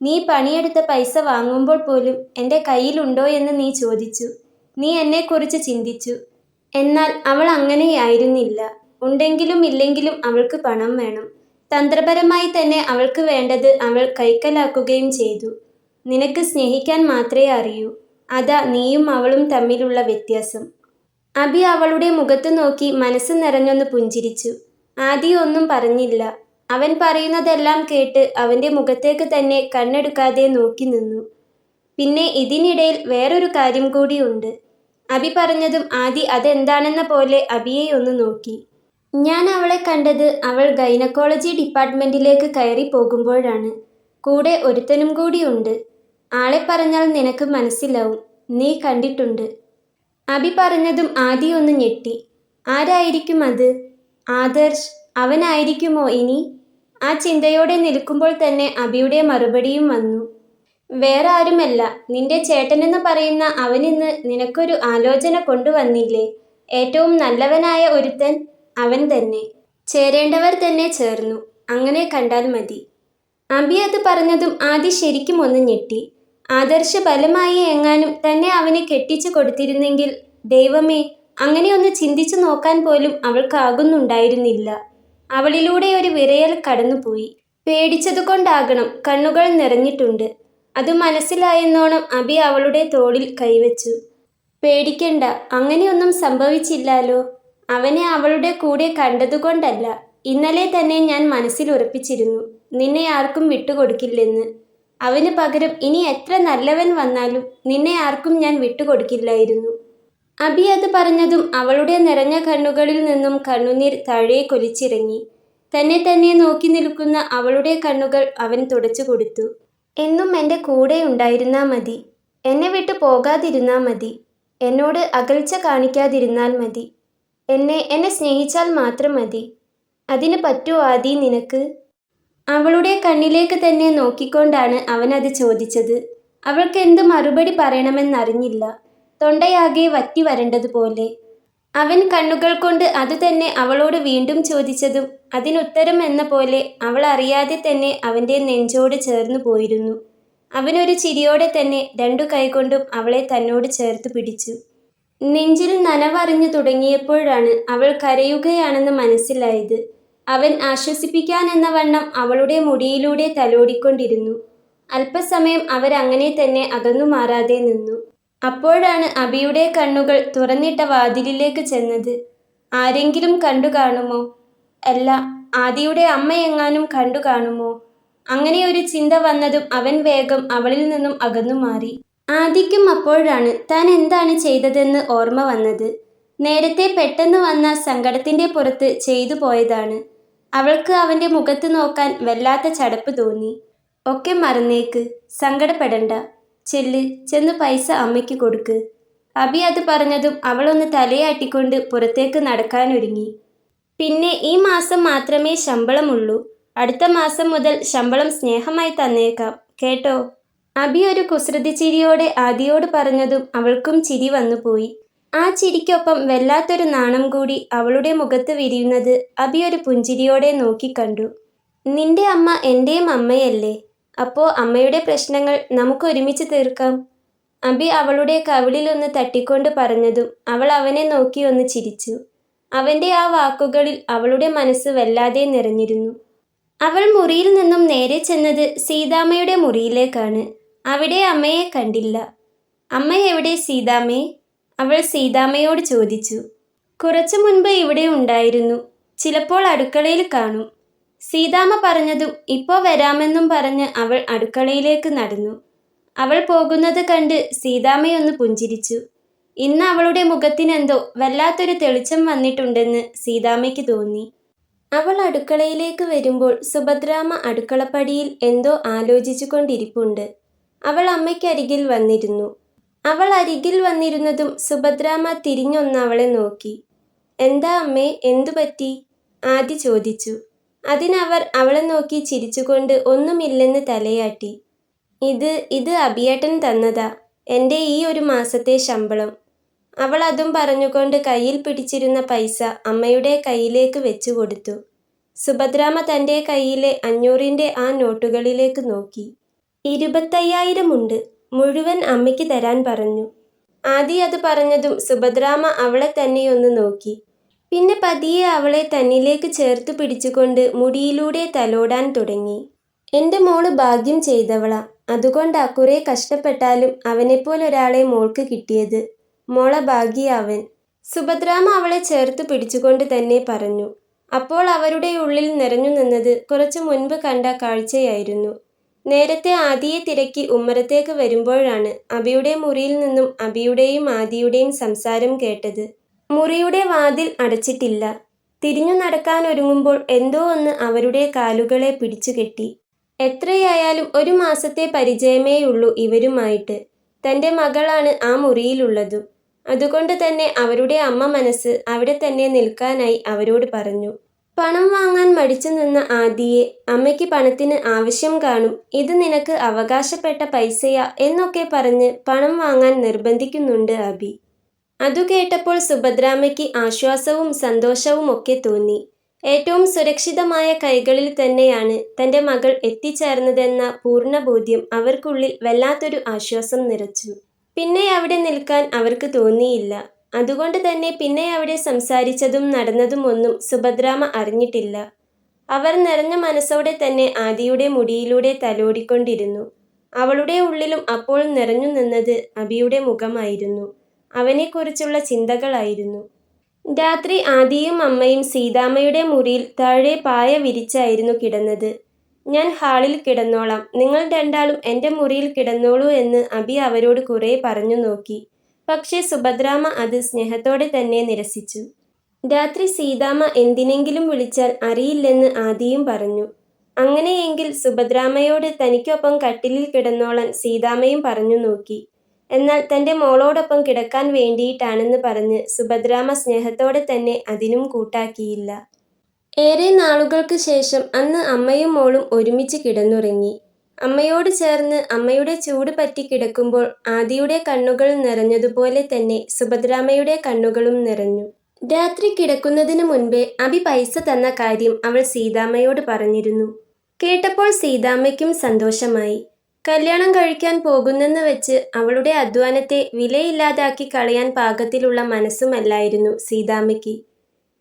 നീ പണിയെടുത്ത പൈസ വാങ്ങുമ്പോൾ പോലും എൻ്റെ കയ്യിലുണ്ടോ എന്ന് നീ ചോദിച്ചു. നീ എന്നെക്കുറിച്ച് ചിന്തിച്ചു. എന്നാൽ അവൾ അങ്ങനെയായിരുന്നില്ല. ഉണ്ടെങ്കിലും ഇല്ലെങ്കിലും അവൾക്ക് പണം വേണം. തന്ത്രപരമായി തന്നെ അവൾക്ക് വേണ്ടത് അവൾ കൈക്കലാക്കുകയും ചെയ്തു. നിനക്ക് സ്നേഹിക്കാൻ മാത്രമേ അറിയൂ. അതാ നീയും അവളും തമ്മിലുള്ള വ്യത്യാസം. അബി അവളുടെ മുഖത്ത് നോക്കി മനസ്സ് നിറഞ്ഞൊന്ന് പുഞ്ചിരിച്ചു. ആദി ഒന്നും പറഞ്ഞില്ല. അവൻ പറയുന്നതെല്ലാം കേട്ട് അവൻ്റെ മുഖത്തേക്ക് തന്നെ കണ്ണെടുക്കാതെ നോക്കി നിന്നു. പിന്നെ ഇതിനിടയിൽ വേറൊരു കാര്യം കൂടിയുണ്ട്. അബി പറഞ്ഞതും ആദി അതെന്താണെന്ന പോലെ അബിയെ ഒന്ന് നോക്കി. ഞാൻ അവളെ കണ്ടത് അവൾ ഗൈനക്കോളജി ഡിപ്പാർട്ട്മെന്റിലേക്ക് കയറി പോകുമ്പോഴാണ്. കൂടെ ഒരുത്തനും കൂടിയുണ്ട്. ആളെ പറഞ്ഞാൽ നിനക്ക് മനസ്സിലാവും. നീ കണ്ടിട്ടുണ്ട്. അബി പറഞ്ഞതും ആദി ഒന്ന് ഞെട്ടി. ആരായിരിക്കും അത്? ആദർശ്. അവനായിരിക്കുമോ ഇനി? ആ ചിന്തയോടെ നിൽക്കുമ്പോൾ തന്നെ അബിയുടെ മറുപടിയും വന്നു. വേറെ ആരുമല്ല, നിന്റെ ചേട്ടനെന്ന് പറയുന്ന അവനിന്ന് നിനക്കൊരു ആലോചന കൊണ്ടുവന്നില്ലേ? ഏറ്റവും നല്ലവനായ ഒരുത്തൻ. അവൻ തന്നെ. ചേരേണ്ടവർ തന്നെ ചേർന്നു. അങ്ങനെ കണ്ടാൽ മതി. അബി അത് പറഞ്ഞതും ആദി ശരിക്കും ഒന്ന് ഞെട്ടി. ആദർശ ബലമായി എങ്ങാനും തന്നെ അവന് കെട്ടിച്ചു കൊടുത്തിരുന്നെങ്കിൽ, ദൈവമേ, അങ്ങനെയൊന്ന് ചിന്തിച്ചു നോക്കാൻ പോലും അവൾക്കാകുന്നുണ്ടായിരുന്നില്ല. അവളിലൂടെ ഒരു വിറയൽ കടന്നുപോയി. പേടിച്ചതുകൊണ്ടാകണം കണ്ണുകൾ നിറഞ്ഞിട്ടുണ്ട്. അത് മനസ്സിലായെന്നോണം അബി അവളുടെ തോളിൽ കൈവച്ചു. പേടിക്കണ്ട, അങ്ങനെയൊന്നും സംഭവിച്ചില്ലാലോ. അവനെ അവളുടെ കൂടെ കണ്ടതുകൊണ്ടല്ല. ഇന്നലെ തന്നെ ഞാൻ മനസ്സിൽ ഉറപ്പിച്ചിരുന്നു, നിന്നെ ആർക്കും വിട്ടുകൊടുക്കില്ലെന്ന്. അവന് പകരം ഇനി എത്ര നല്ലവൻ വന്നാലും നിന്നെ ആർക്കും ഞാൻ വിട്ടുകൊടുക്കില്ലായിരുന്നു. അബി അത് പറഞ്ഞതും അവളുടെ നിറഞ്ഞ കണ്ണുകളിൽ നിന്നും കണ്ണുനീർ താഴേക്കൊലിച്ചിറങ്ങി. തന്നെ തന്നെ നോക്കി നിൽക്കുന്ന അവളുടെ കണ്ണുകൾ അവൻ തുടച്ചു കൊടുത്തു. എന്നും എൻ്റെ കൂടെ ഉണ്ടായിരുന്നാ മതി. എന്നെ വിട്ടു പോകാതിരുന്നാ മതി. എന്നോട് അകൽച്ച കാണിക്കാതിരുന്നാൽ മതി. എന്നെ സ്നേഹിച്ചാൽ മാത്രം മതി. അതിന് പറ്റുമോ ആദി നിനക്ക്? അവളുടെ കണ്ണിലേക്ക് തന്നെ നോക്കിക്കൊണ്ടാണ് അവനത് ചോദിച്ചത്. അവൾക്ക് എന്ത് മറുപടി പറയണമെന്നറിഞ്ഞില്ല. തൊണ്ടയാകെ വറ്റി വരണ്ടതുപോലെ. അവൻ കണ്ണുകൾ കൊണ്ട് അതുതന്നെ അവളോട് വീണ്ടും ചോദിച്ചതും അതിനുത്തരം എന്ന പോലെ അവൾ അറിയാതെ തന്നെ അവൻ്റെ നെഞ്ചോട് ചേർന്നു പോയിരുന്നു. അവനൊരു ചിരിയോടെ തന്നെ രണ്ടു കൈകൊണ്ടും അവളെ തന്നോട് ചേർത്ത് പിടിച്ചു. നെഞ്ചിൽ നനവറിഞ്ഞു തുടങ്ങിയപ്പോഴാണ് അവൾ കരയുകയാണെന്ന് മനസ്സിലായത്. അവൻ ആശ്വസിപ്പിക്കാനെന്ന വണ്ണം അവളുടെ മുടിയിലൂടെ തലോടിക്കൊണ്ടിരുന്നു. അല്പസമയം അവരങ്ങനെ തന്നെ അകന്നു മാറാതെ നിന്നു. അപ്പോഴാണ് അബിയുടെ കണ്ണുകൾ തുറന്നിട്ട വാതിലിലേക്ക് ചെന്നത്. ആരെങ്കിലും കണ്ടു കാണുമോ? അല്ല, ആദിയുടെ അമ്മയെങ്ങാനും കണ്ടു കാണുമോ? അങ്ങനെ ഒരു ചിന്ത വന്നതും അവൻ വേഗം അവളിൽ നിന്നും അകന്നു മാറി. ആദിക്കും അപ്പോഴാണ് താൻ എന്താണ് ചെയ്തതെന്ന് ഓർമ്മ വന്നത്. നേരത്തെ പെട്ടെന്ന് വന്ന സങ്കടത്തിൻ്റെ പുറത്ത് ചെയ്തു പോയതാണ്. അവൾക്ക് അവൻ്റെ മുഖത്ത് നോക്കാൻ വല്ലാത്ത ചടപ്പ് തോന്നി. ഒക്കെ മറന്നേക്ക്, സങ്കടപ്പെടണ്ട. ചെന്ന് പൈസ അമ്മയ്ക്ക് കൊടുക്ക്. അബി അത് പറഞ്ഞതും അവളൊന്ന് തലയാട്ടിക്കൊണ്ട് പുറത്തേക്ക് നടക്കാനൊരുങ്ങി. പിന്നെ ഈ മാസം മാത്രമേ ശമ്പളമുള്ളൂ. അടുത്ത മാസം മുതൽ ശമ്പളം സ്നേഹമായി തന്നേക്കാം കേട്ടോ. അബി ഒരു കുസൃതി ചിരിയോടെ ആദിയോട് പറഞ്ഞതും അവൾക്കും ചിരി വന്നുപോയി. ആ ചിരിക്കൊപ്പം വല്ലാത്തൊരു നാണം കൂടി അവളുടെ മുഖത്ത് വിരിയുന്നത് അബി ഒരു പുഞ്ചിരിയോടെ നോക്കിക്കണ്ടു. നിന്റെ അമ്മ എൻ്റെയും അമ്മയല്ലേ? അപ്പോൾ അമ്മയുടെ പ്രശ്നങ്ങൾ നമുക്ക് ഒരുമിച്ച് തീർക്കാം. അബി അവളുടെ കവിളിലൊന്ന് തട്ടിക്കൊണ്ട് പറഞ്ഞതും അവൾ അവനെ നോക്കി ഒന്ന് ചിരിച്ചു. അവൻ്റെ ആ വാക്കുകളിൽ അവളുടെ മനസ്സ് വല്ലാതെ നിറഞ്ഞിരുന്നു. അവൾ മുറിയിൽ നിന്നും നേരെ ചെന്നത് സീതാമ്മയുടെ മുറിയിലേക്കാണ്. അവിടെ അമ്മയെ കണ്ടില്ല. അമ്മ എവിടെ സീതാമ്മേ? അവൾ സീതാമ്മയോട് ചോദിച്ചു. കുറച്ചു മുൻപ് ഇവിടെ ഉണ്ടായിരുന്നു. ചിലപ്പോൾ അടുക്കളയിൽ കാണും. സീതാമ്മ പറഞ്ഞതും ഇപ്പോൾ വരാമെന്നും പറഞ്ഞ് അവൾ അടുക്കളയിലേക്ക് നടന്നു. അവൾ പോകുന്നത് കണ്ട് സീതാമ്മയൊന്ന് പുഞ്ചിരിച്ചു. ഇന്ന് അവളുടെ മുഖത്തിനെന്തോ വല്ലാത്തൊരു തെളിച്ചം വന്നിട്ടുണ്ടെന്ന് സീതാമ്മയ്ക്ക് തോന്നി. അവൾ അടുക്കളയിലേക്ക് വരുമ്പോൾ സുഭദ്രാമ്മ അടുക്കളപ്പടിയിൽ എന്തോ ആലോചിച്ചു കൊണ്ടിരിപ്പുണ്ട്. അവൾ അമ്മയ്ക്കരികിൽ വന്നിരുന്നു. അവൾ അരികിൽ വന്നിരുന്നതും സുഭദ്രാമ്മ തിരിഞ്ഞൊന്ന് അവളെ നോക്കി. എന്താ അമ്മേ, എന്തു പറ്റി? ആദി ചോദിച്ചു. അതിനവർ അവളെ നോക്കി ചിരിച്ചുകൊണ്ട് ഒന്നുമില്ലെന്ന് തലയാട്ടി. ഇത് അബിയേട്ടൻ തന്നതാ, എൻ്റെ ഈ ഒരു മാസത്തെ ശമ്പളം. അവൾ അതും പറഞ്ഞുകൊണ്ട് കയ്യിൽ പിടിച്ചിരുന്ന പൈസ അമ്മയുടെ കയ്യിലേക്ക് വെച്ചു കൊടുത്തു. സുഭദ്രാമ്മ തൻ്റെ കയ്യിലെ 500-ൻ്റെ ആ നോട്ടുകളിലേക്ക് നോക്കി. 25,000 ഉണ്ട്, മുഴുവൻ അമ്മയ്ക്ക് തരാൻ പറഞ്ഞു. ആദി അത് പറഞ്ഞതും സുഭദ്രാമ്മ അവളെ തന്നെയൊന്ന് നോക്കി. പിന്നെ പതിയെ അവളെ തന്നിലേക്ക് ചേർത്ത് പിടിച്ചുകൊണ്ട് മുടിയിലൂടെ തലോടാൻ തുടങ്ങി. എൻ്റെ മോള് ഭാഗ്യം ചെയ്തവളാ, അതുകൊണ്ടാ കുറെ കഷ്ടപ്പെട്ടാലും അവനെപ്പോലൊരാളെ മോൾക്ക് കിട്ടിയത്. മോളെ ഭാഗ്യാവൻ. സുഭദ്രാമ്മ അവളെ ചേർത്ത് പിടിച്ചുകൊണ്ട് തന്നെ പറഞ്ഞു. അപ്പോൾ അവരുടെ ഉള്ളിൽ നിറഞ്ഞു നിന്നത് കുറച്ചു മുൻപ് കണ്ട കാഴ്ചയായിരുന്നു. നേരത്തെ ആദിയെ തിരക്കി ഉമ്മറത്തേക്ക് വരുമ്പോഴാണ് അബിയുടെ മുറിയിൽ നിന്നും അബിയുടെയും ആദിയുടെയും സംസാരം കേട്ടത്. മുറിയുടെ വാതിൽ അടച്ചിട്ടില്ല. തിരിഞ്ഞു നടക്കാനൊരുങ്ങുമ്പോൾ എന്തോ ഒന്ന് അവരുടെ കാലുകളെ പിടിച്ചുകെട്ടി. എത്രയായാലും 1 മാസത്തെ പരിചയമേയുള്ളൂ ഇവരുമായിട്ട്. തൻ്റെ മകളാണ് ആ മുറിയിലുള്ളതും. അതുകൊണ്ട് തന്നെ അവരുടെ അമ്മ മനസ്സ് അവിടെ തന്നെ നിൽക്കാനായി അവരോട് പറഞ്ഞു. പണം വാങ്ങാൻ മടിച്ചു നിന്ന ആദിയെ അമ്മയ്ക്ക് പണത്തിന് ആവശ്യം കാണും, ഇത് നിനക്ക് അവകാശപ്പെട്ട പൈസയാ എന്നൊക്കെ പറഞ്ഞ് പണം വാങ്ങാൻ നിർബന്ധിക്കുന്നുണ്ട് അബി. അതു കേട്ടപ്പോൾ സുഭദ്രാമ്മയ്ക്ക് ആശ്വാസവും സന്തോഷവും ഒക്കെ തോന്നി. ഏറ്റവും സുരക്ഷിതമായ കൈകളിൽ തന്നെയാണ് തൻ്റെ മകൾ എത്തിച്ചേർന്നതെന്ന പൂർണ്ണബോധ്യം അവർക്കുള്ളിൽ വല്ലാത്തൊരു ആശ്വാസം നിറച്ചു. പിന്നെ അവിടെ നിൽക്കാൻ അവർക്ക് തോന്നിയില്ല. അതുകൊണ്ട് തന്നെ പിന്നെ അവിടെ സംസാരിച്ചതും നടന്നതും ഒന്നും സുഭദ്രാമ്മ അറിഞ്ഞിട്ടില്ല. അവർ നിറഞ്ഞ മനസ്സോടെ തന്നെ ആദിയുടെ മുടിയിലൂടെ തലോടിക്കൊണ്ടിരുന്നു. അവളുടെ ഉള്ളിലും അപ്പോൾ നിറഞ്ഞു നിന്നത് അബിയുടെ മുഖമായിരുന്നു. അവനെക്കുറിച്ചുള്ള ചിന്തകളായിരുന്നു. രാത്രി ആദിയും അമ്മയും സീതാമ്മയുടെ മുറിയിൽ താഴെ പായ വിരിച്ചായിരുന്നു കിടന്നത്. ഞാൻ ഹാളിൽ കിടന്നോളാം, നിങ്ങൾ രണ്ടാളും എൻ്റെ മുറിയിൽ കിടന്നോളൂ എന്ന് അബി അവരോട് കുറേ പറഞ്ഞു നോക്കി. പക്ഷേ സുഭദ്രാമ്മ അത് സ്നേഹത്തോടെ തന്നെ നിരസിച്ചു. രാത്രി സീതാമ്മ എന്തിനെങ്കിലും വിളിച്ചാൽ അറിയില്ലെന്ന് ആദിയും പറഞ്ഞു. അങ്ങനെയെങ്കിൽ സുഭദ്രാമ്മയോട് തനിക്കൊപ്പം കട്ടിലിൽ കിടന്നോളാൻ സീതാമ്മയും പറഞ്ഞു നോക്കി. എന്നാൽ തൻ്റെ മോളോടൊപ്പം കിടക്കാൻ വേണ്ടിയിട്ടാണെന്ന് പറഞ്ഞ് സുഭദ്രാമ്മ സ്നേഹത്തോടെ തന്നെ അതിനും കൂട്ടാക്കിയില്ല. ഏറെ നാളുകൾക്ക് ശേഷം അന്ന് അമ്മയും മോളും ഒരുമിച്ച് കിടന്നുറങ്ങി. അമ്മയോട് ചേർന്ന് അമ്മയുടെ ചൂട് പറ്റി കിടക്കുമ്പോൾ ആദിയുടെ കണ്ണുകൾ നിറഞ്ഞതുപോലെ തന്നെ സുഭദ്രാമ്മയുടെ കണ്ണുകളും നിറഞ്ഞു. രാത്രി കിടക്കുന്നതിന് മുൻപേ അബി പൈസ തന്ന കാര്യം അവൾ സീതാമ്മയോട് പറഞ്ഞിരുന്നു. കേട്ടപ്പോൾ സീതാമ്മയ്ക്കും സന്തോഷമായി. കല്യാണം കഴിക്കാൻ പോകുന്നെന്ന് വെച്ച് അവളുടെ അധ്വാനത്തെ വിലയില്ലാതാക്കി കളയാൻ പാകത്തിലുള്ള മനസ്സുമല്ലായിരുന്നു സീതാമ്മയ്ക്ക്.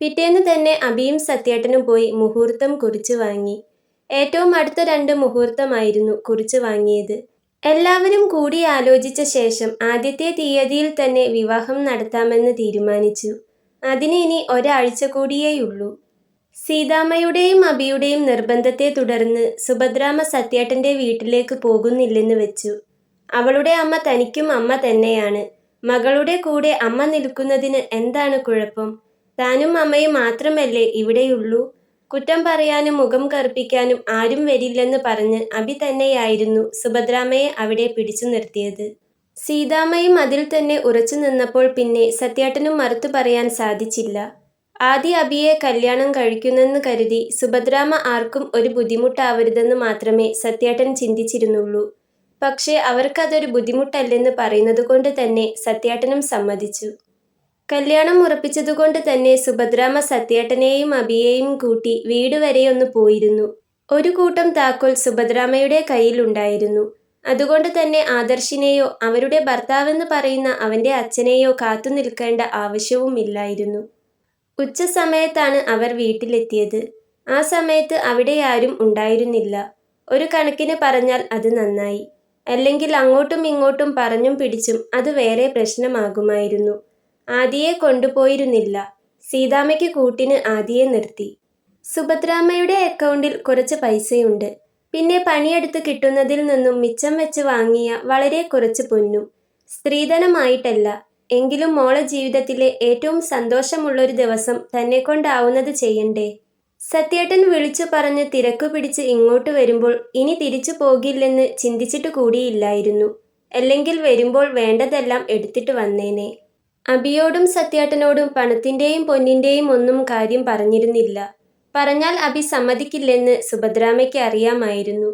പിറ്റേന്ന് തന്നെ അബിയും സത്യേട്ടനും പോയി മുഹൂർത്തം കുറിച്ചു വാങ്ങി. ഏറ്റവും അടുത്ത 2 മുഹൂർത്തമായിരുന്നു കുറിച്ചു വാങ്ങിയത്. എല്ലാവരും കൂടി ആലോചിച്ച ശേഷം ആദ്യത്തെ തീയതിയിൽ തന്നെ വിവാഹം നടത്താമെന്ന് തീരുമാനിച്ചു. അതിന് ഇനി ഒരാഴ്ച കൂടിയേയുള്ളൂ. സീതാമ്മയുടെയും അബിയുടെയും നിർബന്ധത്തെ തുടർന്ന് സുഭദ്രാമ്മ സത്യേട്ടൻ്റെ വീട്ടിലേക്ക് പോകുന്നില്ലെന്ന് വെച്ചു. അവളുടെ അമ്മ തനിക്കും അമ്മ തന്നെയാണ്. മകളുടെ കൂടെ അമ്മ നിൽക്കുന്നതിന് എന്താണ് കുഴപ്പം? താനും അമ്മയും മാത്രമല്ലേ ഇവിടെയുള്ളൂ. കുറ്റം പറയാനും മുഖം കറുപ്പിക്കാനും ആരും വരില്ലെന്ന് പറഞ്ഞ് അബി തന്നെയായിരുന്നു സുഭദ്രാമ്മയെ അവിടെ പിടിച്ചു നിർത്തിയത്. സീതാമ്മയും അതിൽ തന്നെ ഉറച്ചു നിന്നപ്പോൾ പിന്നെ സത്യേട്ടനും മറുത്തു പറയാൻ സാധിച്ചില്ല. ആദ്യ അബിയെ കല്യാണം കഴിക്കുന്നെന്ന് കരുതി സുഭദ്രാമ്മ ആർക്കും ഒരു ബുദ്ധിമുട്ടാവരുതെന്ന് മാത്രമേ സത്യേട്ടൻ ചിന്തിച്ചിരുന്നുള്ളൂ. പക്ഷേ അവർക്കതൊരു ബുദ്ധിമുട്ടല്ലെന്ന് പറയുന്നതുകൊണ്ട് തന്നെ സത്യേട്ടനും സമ്മതിച്ചു. കല്യാണം ഉറപ്പിച്ചതുകൊണ്ട് തന്നെ സുഭദ്രാമ്മ സത്യേട്ടനെയും അബിയെയും കൂട്ടി വീട് വരെയൊന്ന് പോയിരുന്നു. ഒരു കൂട്ടം താക്കോൽ സുഭദ്രാമ്മയുടെ കയ്യിലുണ്ടായിരുന്നു. അതുകൊണ്ട് തന്നെ ആദർശിനെയോ അവരുടെ ഭർത്താവെന്ന് പറയുന്ന അവൻ്റെ അച്ഛനെയോ കാത്തു നിൽക്കേണ്ട ആവശ്യവുമില്ലായിരുന്നു. ഉച്ച സമയത്താണ് അവർ വീട്ടിലെത്തിയത്. ആ സമയത്ത് അവിടെ ആരും ഉണ്ടായിരുന്നില്ല. ഒരു കണക്കിന് പറഞ്ഞാൽ അത് നന്നായി. അല്ലെങ്കിൽ അങ്ങോട്ടും ഇങ്ങോട്ടും പറഞ്ഞും പിടിച്ചും അത് വേറെ പ്രശ്നമാകുമായിരുന്നു. ആദിയെ കൊണ്ടുപോയിരുന്നില്ല. സീതാമ്മയ്ക്ക് കൂട്ടിന് ആദിയെ നിർത്തി. സുഭദ്രാമ്മയുടെ അക്കൗണ്ടിൽ കുറച്ച് പൈസയുണ്ട്. പിന്നെ പണിയെടുത്ത് കിട്ടുന്നതിൽ നിന്നും മിച്ചം വെച്ച് വാങ്ങിയ വളരെ കുറച്ച് പൊന്നും. സ്ത്രീധനമായിട്ടല്ല, എങ്കിലും മോളെ ജീവിതത്തിലെ ഏറ്റവും സന്തോഷമുള്ളൊരു ദിവസം തന്നെക്കൊണ്ടാവുന്നത് ചെയ്യണ്ടേ? സത്യേട്ടൻ വിളിച്ചു പറഞ്ഞ് തിരക്കു പിടിച്ച് ഇങ്ങോട്ട് വരുമ്പോൾ ഇനി തിരിച്ചു പോകില്ലെന്ന് ചിന്തിച്ചിട്ട് കൂടിയില്ലായിരുന്നു. അല്ലെങ്കിൽ വരുമ്പോൾ വേണ്ടതെല്ലാം എടുത്തിട്ട് വന്നേനെ. അബിയോടും സത്യേട്ടനോടും പണത്തിൻ്റെയും പൊന്നിൻ്റെയും ഒന്നും കാര്യം പറഞ്ഞിരുന്നില്ല. പറഞ്ഞാൽ അബി സമ്മതിക്കില്ലെന്ന് സുഭദ്രാമയ്ക്ക് അറിയാമായിരുന്നു.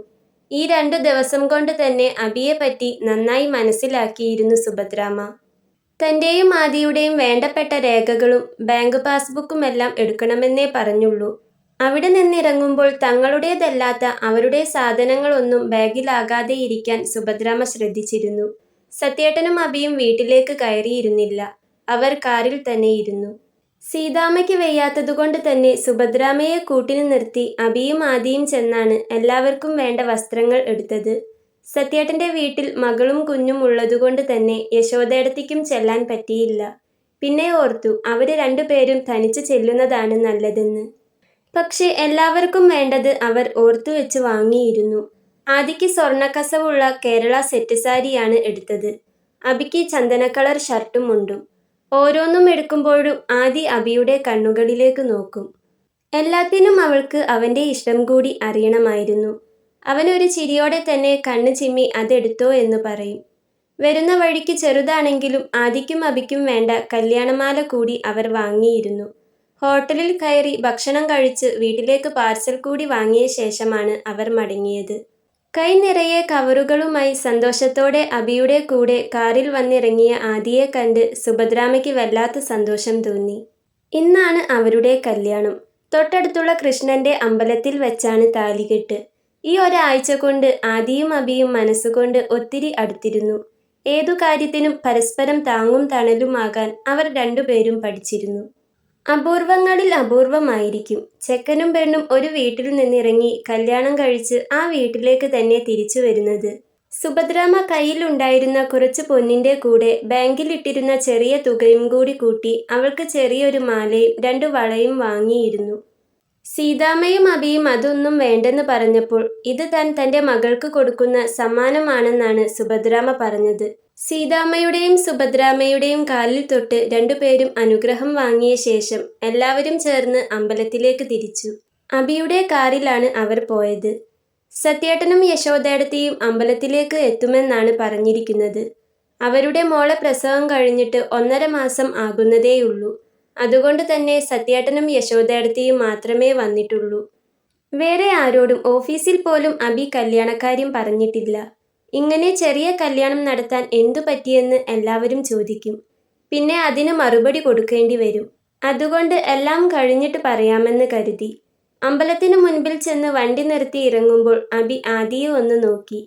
ഈ 2 ദിവസം കൊണ്ട് തന്നെ അബിയെപ്പറ്റി നന്നായി മനസ്സിലാക്കിയിരുന്നു സുഭദ്രാമ. തന്റെയും ആദിയുടെയും വേണ്ടപ്പെട്ട രേഖകളും ബാങ്ക് പാസ്ബുക്കുമെല്ലാം എടുക്കണമെന്നേ പറഞ്ഞുള്ളൂ. അവിടെ നിന്നിറങ്ങുമ്പോൾ തങ്ങളുടേതല്ലാത്ത അവരുടെ സാധനങ്ങളൊന്നും ബാഗിലാകാതെയിരിക്കാൻ സുഭദ്രാമ ശ്രദ്ധിച്ചിരുന്നു. സത്യേട്ടനും അബിയും വീട്ടിലേക്ക് കയറിയിരുന്നില്ല. അവർ കാറിൽ തന്നെയിരുന്നു. സീതാമ്മയ്ക്ക് വയ്യാത്തതുകൊണ്ട് തന്നെ സുഭദ്രാമയെ കൂട്ടിന് നിർത്തി അബിയും ആദിയും ചെന്നാണ് എല്ലാവർക്കും വേണ്ട വസ്ത്രങ്ങൾ എടുത്തത്. സത്യേട്ടന്റെ വീട്ടിൽ മകളും കുഞ്ഞും ഉള്ളതുകൊണ്ട് തന്നെ യശോദേടത്തിക്കും ചെല്ലാൻ പറ്റിയില്ല. പിന്നെ ഓർത്തു അവര് 2 പേരും തനിച്ച് ചെല്ലുന്നതാണ് നല്ലതെന്ന്. പക്ഷേ എല്ലാവർക്കും വേണ്ടത് അവർ ഓർത്തുവെച്ച് വാങ്ങിയിരുന്നു. ആദിക്ക് സ്വർണ്ണക്കസവുള്ള കേരള സെറ്റ് സാരിയാണ് എടുത്തത്. അബിക്ക് ചന്ദനക്കളർ ഷർട്ടും മുണ്ടും. ഓരോന്നും എടുക്കുമ്പോഴും ആദി അബിയുടെ കണ്ണുകളിലേക്ക് നോക്കും. എല്ലാത്തിനും അവൾക്ക് അവന്റെ ഇഷ്ടം കൂടി അറിയണമായിരുന്നു. അവനൊരു ചിരിയോടെ തന്നെ കണ്ണ് ചിമ്മി അതെടുത്തോ എന്ന് പറയും. വരുന്ന വഴിക്ക് ചെറുതാണെങ്കിലും ആദിക്കും അബിക്കും വേണ്ട കല്യാണമാല കൂടി അവർ വാങ്ങിയിരുന്നു. ഹോട്ടലിൽ കയറി ഭക്ഷണം കഴിച്ച് വീട്ടിലേക്ക് പാർസൽ കൂടി വാങ്ങിയ ശേഷമാണ് അവർ മടങ്ങിയത്. കൈ നിറയെ കവറുകളുമായി സന്തോഷത്തോടെ അബിയുടെ കൂടെ കാറിൽ വന്നിറങ്ങിയ ആദിയെ കണ്ട് സുഭദ്രാമയ്ക്ക് വല്ലാത്ത സന്തോഷം തോന്നി. ഇന്നാണ് അവരുടെ കല്യാണം. തൊട്ടടുത്തുള്ള കൃഷ്ണന്റെ അമ്പലത്തിൽ വെച്ചാണ് താലികെട്ട്. ഈ ഒരാഴ്ച കൊണ്ട് ആദിയും അബിയും മനസ്സുകൊണ്ട് ഒത്തിരി അടുത്തിരുന്നു. ഏതു കാര്യത്തിനും പരസ്പരം താങ്ങും തണലുമാകാൻ അവർ 2 പേരും പഠിച്ചിരുന്നു. അപൂർവങ്ങളിൽ അപൂർവമായിരിക്കും ചെക്കനും പെണ്ണും ഒരു വീട്ടിൽ നിന്നിറങ്ങി കല്യാണം കഴിച്ച് ആ വീട്ടിലേക്ക് തന്നെ തിരിച്ചു വരുന്നത്. സുഭദ്രാമ കയ്യിലുണ്ടായിരുന്ന കുറച്ച് പൊന്നിന്റെ കൂടെ ബാങ്കിലിട്ടിരുന്ന ചെറിയ തുകയും കൂടി കൂട്ടി അവൾക്ക് ചെറിയൊരു മാലയും 2 വളയും വാങ്ങിയിരുന്നു. സീതാമ്മയും അബിയും അതൊന്നും വേണ്ടെന്ന് പറഞ്ഞപ്പോൾ ഇത് താൻ തന്റെ മകൾക്ക് കൊടുക്കുന്ന സമ്മാനമാണെന്നാണ് സുഭദ്രാമ പറഞ്ഞത്. സീതാമ്മയുടെയും സുഭദ്രാമയുടെയും കാലിൽ തൊട്ട് 2 പേരും അനുഗ്രഹം വാങ്ങിയ ശേഷം എല്ലാവരും ചേർന്ന് അമ്പലത്തിലേക്ക് തിരിച്ചു. അബിയുടെ കാറിലാണ് അവർ പോയത്. സത്യേട്ടനും യശോദേടത്തിയും അമ്പലത്തിലേക്ക് എത്തുമെന്നാണ് പറഞ്ഞിരിക്കുന്നത്. അവരുടെ മോളെ പ്രസവം കഴിഞ്ഞിട്ട് 1.5 മാസം ആകുന്നതേയുള്ളൂ. അതുകൊണ്ട് തന്നെ സത്യേട്ടനും യശോദേടത്തിയും മാത്രമേ വന്നിട്ടുള്ളൂ. വേറെ ആരോടും ഓഫീസിൽ പോലും അബി കല്യാണക്കാര്യം പറഞ്ഞിട്ടില്ല. ഇങ്ങനെ ചെറിയ കല്യാണം നടത്താൻ എന്തു പറ്റിയെന്ന് എല്ലാവരും ചോദിക്കും. പിന്നെ അതിന് മറുപടി കൊടുക്കേണ്ടി വരും. അതുകൊണ്ട് എല്ലാം കഴിഞ്ഞിട്ട് പറയാമെന്ന് കരുതി. അമ്പലത്തിനു മുൻപിൽ ചെന്ന് വണ്ടി നിർത്തി ഇറങ്ങുമ്പോൾ അബി ആദിയെ ഒന്ന് നോക്കി.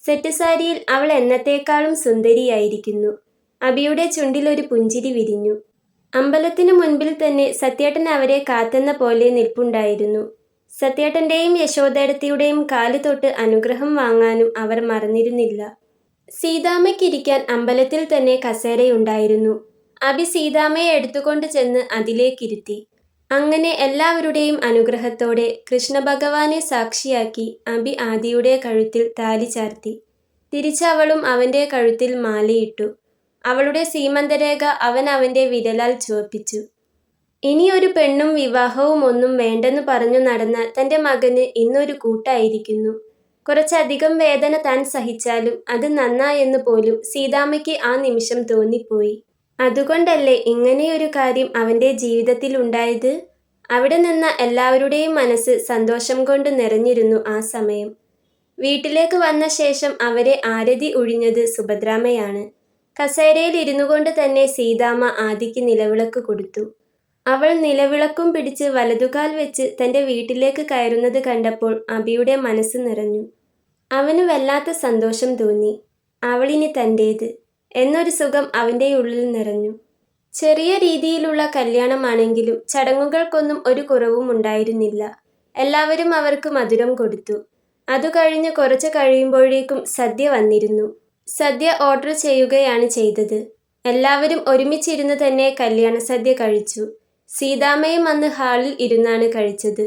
സെറ്റ് സാരിയിൽ അവൾ എന്നത്തേക്കാളും സുന്ദരിയായിരിക്കുന്നു. അബിയുടെ ചുണ്ടിലൊരു പുഞ്ചിരി വിരിഞ്ഞു. അമ്പലത്തിനു മുൻപിൽ തന്നെ സത്യേട്ടൻ അവരെ കാത്തെന്ന പോലെ നിൽപ്പുണ്ടായിരുന്നു. സത്യേട്ടന്റെയും യശോദേടത്തിയുടെയും കാല് തൊട്ട് അനുഗ്രഹം വാങ്ങാനും അവർ മറന്നിരുന്നില്ല. സീതാമ്മയ്ക്കിരിക്കാൻ അമ്പലത്തിൽ തന്നെ കസേരയുണ്ടായിരുന്നു. അബി സീതാമ്മയെ എടുത്തുകൊണ്ട് ചെന്ന് അതിലേക്കിരുത്തി. അങ്ങനെ എല്ലാവരുടെയും അനുഗ്രഹത്തോടെ കൃഷ്ണഭഗവാനെ സാക്ഷിയാക്കി അബി ആദിയുടെ കഴുത്തിൽ താലി ചാർത്തി. തിരിച്ചവളും അവന്റെ കഴുത്തിൽ മാലയിട്ടു. അവളുടെ സീമന്തരേഖ അവൻ അവന്റെ വിരലാൽ ചുവപ്പിച്ചു. ഇനിയൊരു പെണ്ണും വിവാഹവും ഒന്നും വേണ്ടെന്ന് പറഞ്ഞു നടന്ന തന്റെ മകന് ഇന്നൊരു കൂട്ടായിരിക്കുന്നു. കുറച്ചധികം വേദന താൻ സഹിച്ചാലും അത് നന്നായെന്ന് പോലും സീതാമ്മയ്ക്ക് ആ നിമിഷം തോന്നിപ്പോയി. അതുകൊണ്ടല്ലേ ഇങ്ങനെയൊരു കാര്യം അവന്റെ ജീവിതത്തിൽ ഉണ്ടായത്? അവിടെ നിന്ന എല്ലാവരുടെയും മനസ്സ് സന്തോഷം കൊണ്ട് നിറഞ്ഞിരുന്നു ആ സമയം. വീട്ടിലേക്ക് വന്ന ശേഷം അവരെ ആരതി ഒഴിഞ്ഞത് സുഭദ്രാമയാണ്. കസേരയിൽ ഇരുന്നുകൊണ്ട് തന്നെ സീതാമ്മ ആദിക്ക് നിലവിളക്ക് കൊടുത്തു. അവൾ നിലവിളക്കും പിടിച്ച് വലതുകാൽ വെച്ച് തന്റെ വീട്ടിലേക്ക് കയറുന്നത് കണ്ടപ്പോൾ അബിയുടെ മനസ്സ് നിറഞ്ഞു. അവന് വല്ലാത്ത സന്തോഷം തോന്നി. അവളിനി തൻ്റേത് എന്നൊരു സുഖം അവന്റെ ഉള്ളിൽ നിറഞ്ഞു. ചെറിയ രീതിയിലുള്ള കല്യാണമാണെങ്കിലും ചടങ്ങുകൾക്കൊന്നും ഒരു കുറവും ഉണ്ടായിരുന്നില്ല. എല്ലാവരും അവർക്ക് മധുരം കൊടുത്തു. അതു കഴിഞ്ഞ് കുറച്ച് കഴിയുമ്പോഴേക്കും സദ്യ വന്നിരുന്നു. സദ്യ ഓർഡർ ചെയ്യുകയാണ് ചെയ്തത്. എല്ലാവരും ഒരുമിച്ചിരുന്ന് തന്നെ കല്യാണ സദ്യ കഴിച്ചു. സീതാമ്മയും അന്ന് ഹാളിൽ ഇരുന്നാണ് കഴിച്ചത്.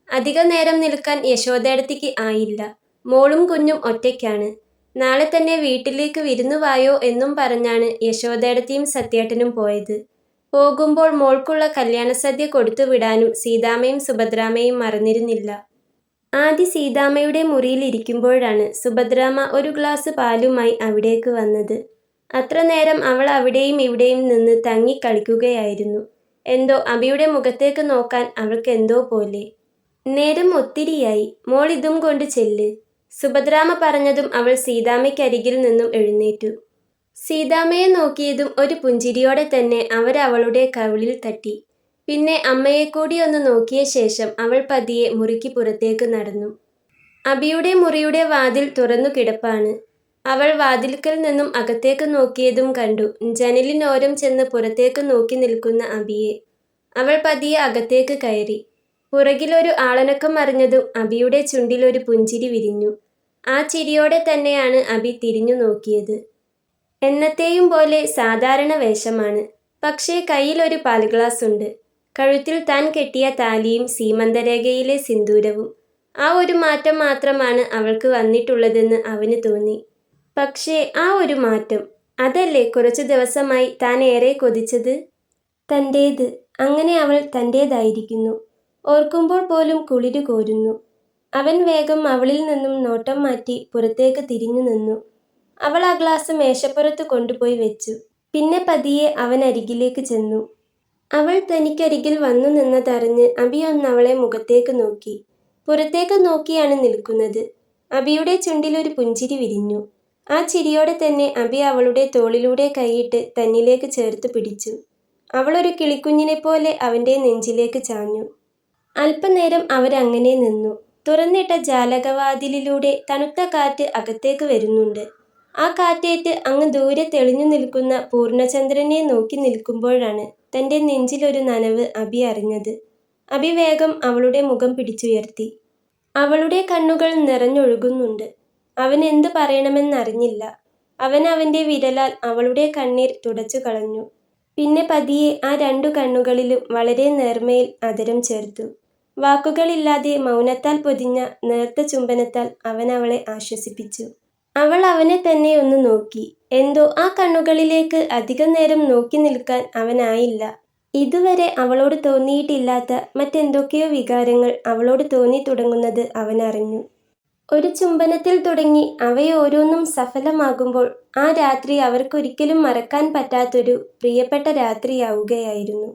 അധിക നേരം നിൽക്കാൻ യശോദേടത്തിക്ക് ആയില്ല. മോളും കുഞ്ഞും ഒറ്റയ്ക്കാണ്. നാളെ തന്നെ വീട്ടിലേക്ക് വിരുന്നുവായോ എന്നും പറഞ്ഞാണ് യശോദേടത്തിയും സത്യേട്ടനും പോയത്. പോകുമ്പോൾ മോൾക്കുള്ള കല്യാണസദ്യ കൊടുത്തു വിടാനും സീതാമ്മയും സുഭദ്രാമയും മറന്നിരുന്നില്ല. ആദി സീതാമ്മയുടെ മുറിയിൽ ഇരിക്കുമ്പോഴാണ് സുഭദ്രാമ ഒരു ഗ്ലാസ് പാലുമായി അവിടേക്ക് വന്നത്. അത്ര നേരം അവൾ അവിടെയും ഇവിടെയും നിന്ന് തങ്ങി കളിക്കുകയായിരുന്നു. എന്തോ അബിയുടെ മുഖത്തേക്ക് നോക്കാൻ അവൾക്ക് എന്തോ പോലെ. നേരം ഒത്തിരിയായി, മോൾ ഇതും കൊണ്ട് ചെല്ല്. സുഭദ്രാമ്മ പറഞ്ഞതും അവൾ സീതാമ്മയ്ക്കരികിൽ നിന്നും എഴുന്നേറ്റു. സീതാമ്മയെ നോക്കിയതും ഒരു പുഞ്ചിരിയോടെ തന്നെ അവളുടെ കവിളിൽ തട്ടി. പിന്നെ അമ്മയെക്കൂടി ഒന്ന് നോക്കിയ ശേഷം അവൾ പതിയെ മുറിക്ക് പുറത്തേക്ക് നടന്നു. അബിയുടെ മുറിയുടെ വാതിൽ തുറന്നു കിടപ്പാണ്. അവൾ വാതിൽക്കൽ നിന്നും അകത്തേക്ക് നോക്കിയതും കണ്ടു ജനലിനോരം ചെന്ന് പുറത്തേക്ക് നോക്കി നിൽക്കുന്ന അബിയെ. അവൾ പതിയെ അകത്തേക്ക് കയറി. പുറകിലൊരു ആളനക്കം അറിഞ്ഞതും അബിയുടെ ചുണ്ടിലൊരു പുഞ്ചിരി വിരിഞ്ഞു. ആ ചിരിയോടെ തന്നെയാണ് അബി തിരിഞ്ഞു നോക്കിയത്. എന്നത്തെയും പോലെ സാധാരണ വേഷമാണ്. പക്ഷേ കയ്യിലൊരു പാൽഗ്ലാസ് ഉണ്ട്. കഴുത്തിൽ താൻ കെട്ടിയ താലിയും സീമന്തരേഖയിലെ സിന്ദൂരവും. ആ ഒരു മാറ്റം മാത്രമാണ് അവൾക്ക് വന്നിട്ടുള്ളതെന്ന് അവന് തോന്നി. പക്ഷേ ആ ഒരു മാറ്റം, അതല്ലേ കുറച്ചു ദിവസമായി താൻ ഏറെ കൊതിച്ചത്? തൻ്റേത്. അങ്ങനെ അവൾ തൻ്റേതായിരിക്കുന്നു. ഓർക്കുമ്പോൾ പോലും കുളിരു കോരുന്നു. അവൻ വേഗം അവളിൽ നിന്നും നോട്ടം മാറ്റി പുറത്തേക്ക് തിരിഞ്ഞു നിന്നു. അവൾ ആ ഗ്ലാസ് മേശപ്പുറത്ത് കൊണ്ടുപോയി വെച്ചു. പിന്നെ പതിയെ അവൻ അരികിലേക്ക് ചെന്നു. അവൾ തനിക്കരികിൽ വന്നു നിന്നതറിഞ്ഞ് അബി ഒന്നവളെ മുഖത്തേക്ക് നോക്കി. പുറത്തേക്ക് നോക്കിയാണ് നിൽക്കുന്നത്. അബിയുടെ ചുണ്ടിലൊരു പുഞ്ചിരി വിരിഞ്ഞു. ആ ചിരിയോടെ തന്നെ അബി അവളുടെ തോളിലൂടെ കൈയിട്ട് തന്നിലേക്ക് ചേർത്ത് പിടിച്ചു. അവളൊരു കിളിക്കുഞ്ഞിനെപ്പോലെ അവൻ്റെ നെഞ്ചിലേക്ക് ചാഞ്ഞു. അല്പനേരം അവരങ്ങനെ നിന്നു. തുറന്നിട്ട ജാലകവാതിലിലൂടെ തണുത്ത കാറ്റ് അകത്തേക്ക് വരുന്നുണ്ട്. ആ കാറ്റേറ്റ് അങ്ങ് ദൂരെ തെളിഞ്ഞു നിൽക്കുന്ന പൂർണ്ണചന്ദ്രനെ നോക്കി നിൽക്കുമ്പോഴാണ് തൻ്റെ നെഞ്ചിലൊരു നനവ് അബി അറിഞ്ഞത്. അബി വേഗം അവളുടെ മുഖം പിടിച്ചുയർത്തി. അവളുടെ കണ്ണുകൾ നിറഞ്ഞൊഴുകുന്നുണ്ട്. അവൻ എന്തു പറയണമെന്നറിഞ്ഞില്ല. അവൻ്റെ വിരലാൽ അവളുടെ കണ്ണീർ തുടച്ചു കളഞ്ഞു. പിന്നെ പതിയെ ആ രണ്ടു കണ്ണുകളിലും വളരെ നേർമയിൽ അതരം ചേർത്തു. വാക്കുകളില്ലാതെ മൗനത്താൽ പൊതിഞ്ഞ നേർത്ത ചുംബനത്താൽ അവൻ അവളെ ആശ്വസിപ്പിച്ചു. അവൾ അവനെ തന്നെ ഒന്ന് നോക്കി. എന്തോ ആ കണ്ണുകളിലേക്ക് അധികം നേരം നോക്കി നിൽക്കാൻ അവനായില്ല. ഇതുവരെ അവളോട് തോന്നിയിട്ടില്ലാത്ത മറ്റെന്തൊക്കെയോ വികാരങ്ങൾ അവളോട് തോന്നി തുടങ്ങുന്നത് അവനറിഞ്ഞു. ഒരു ചുംബനത്തിൽ തുടങ്ങി അവയോരോന്നും സഫലമാകുമ്പോൾ ആ രാത്രി അവർക്കൊരിക്കലും മറക്കാൻ പറ്റാത്തൊരു പ്രിയപ്പെട്ട രാത്രിയാവുകയായിരുന്നു.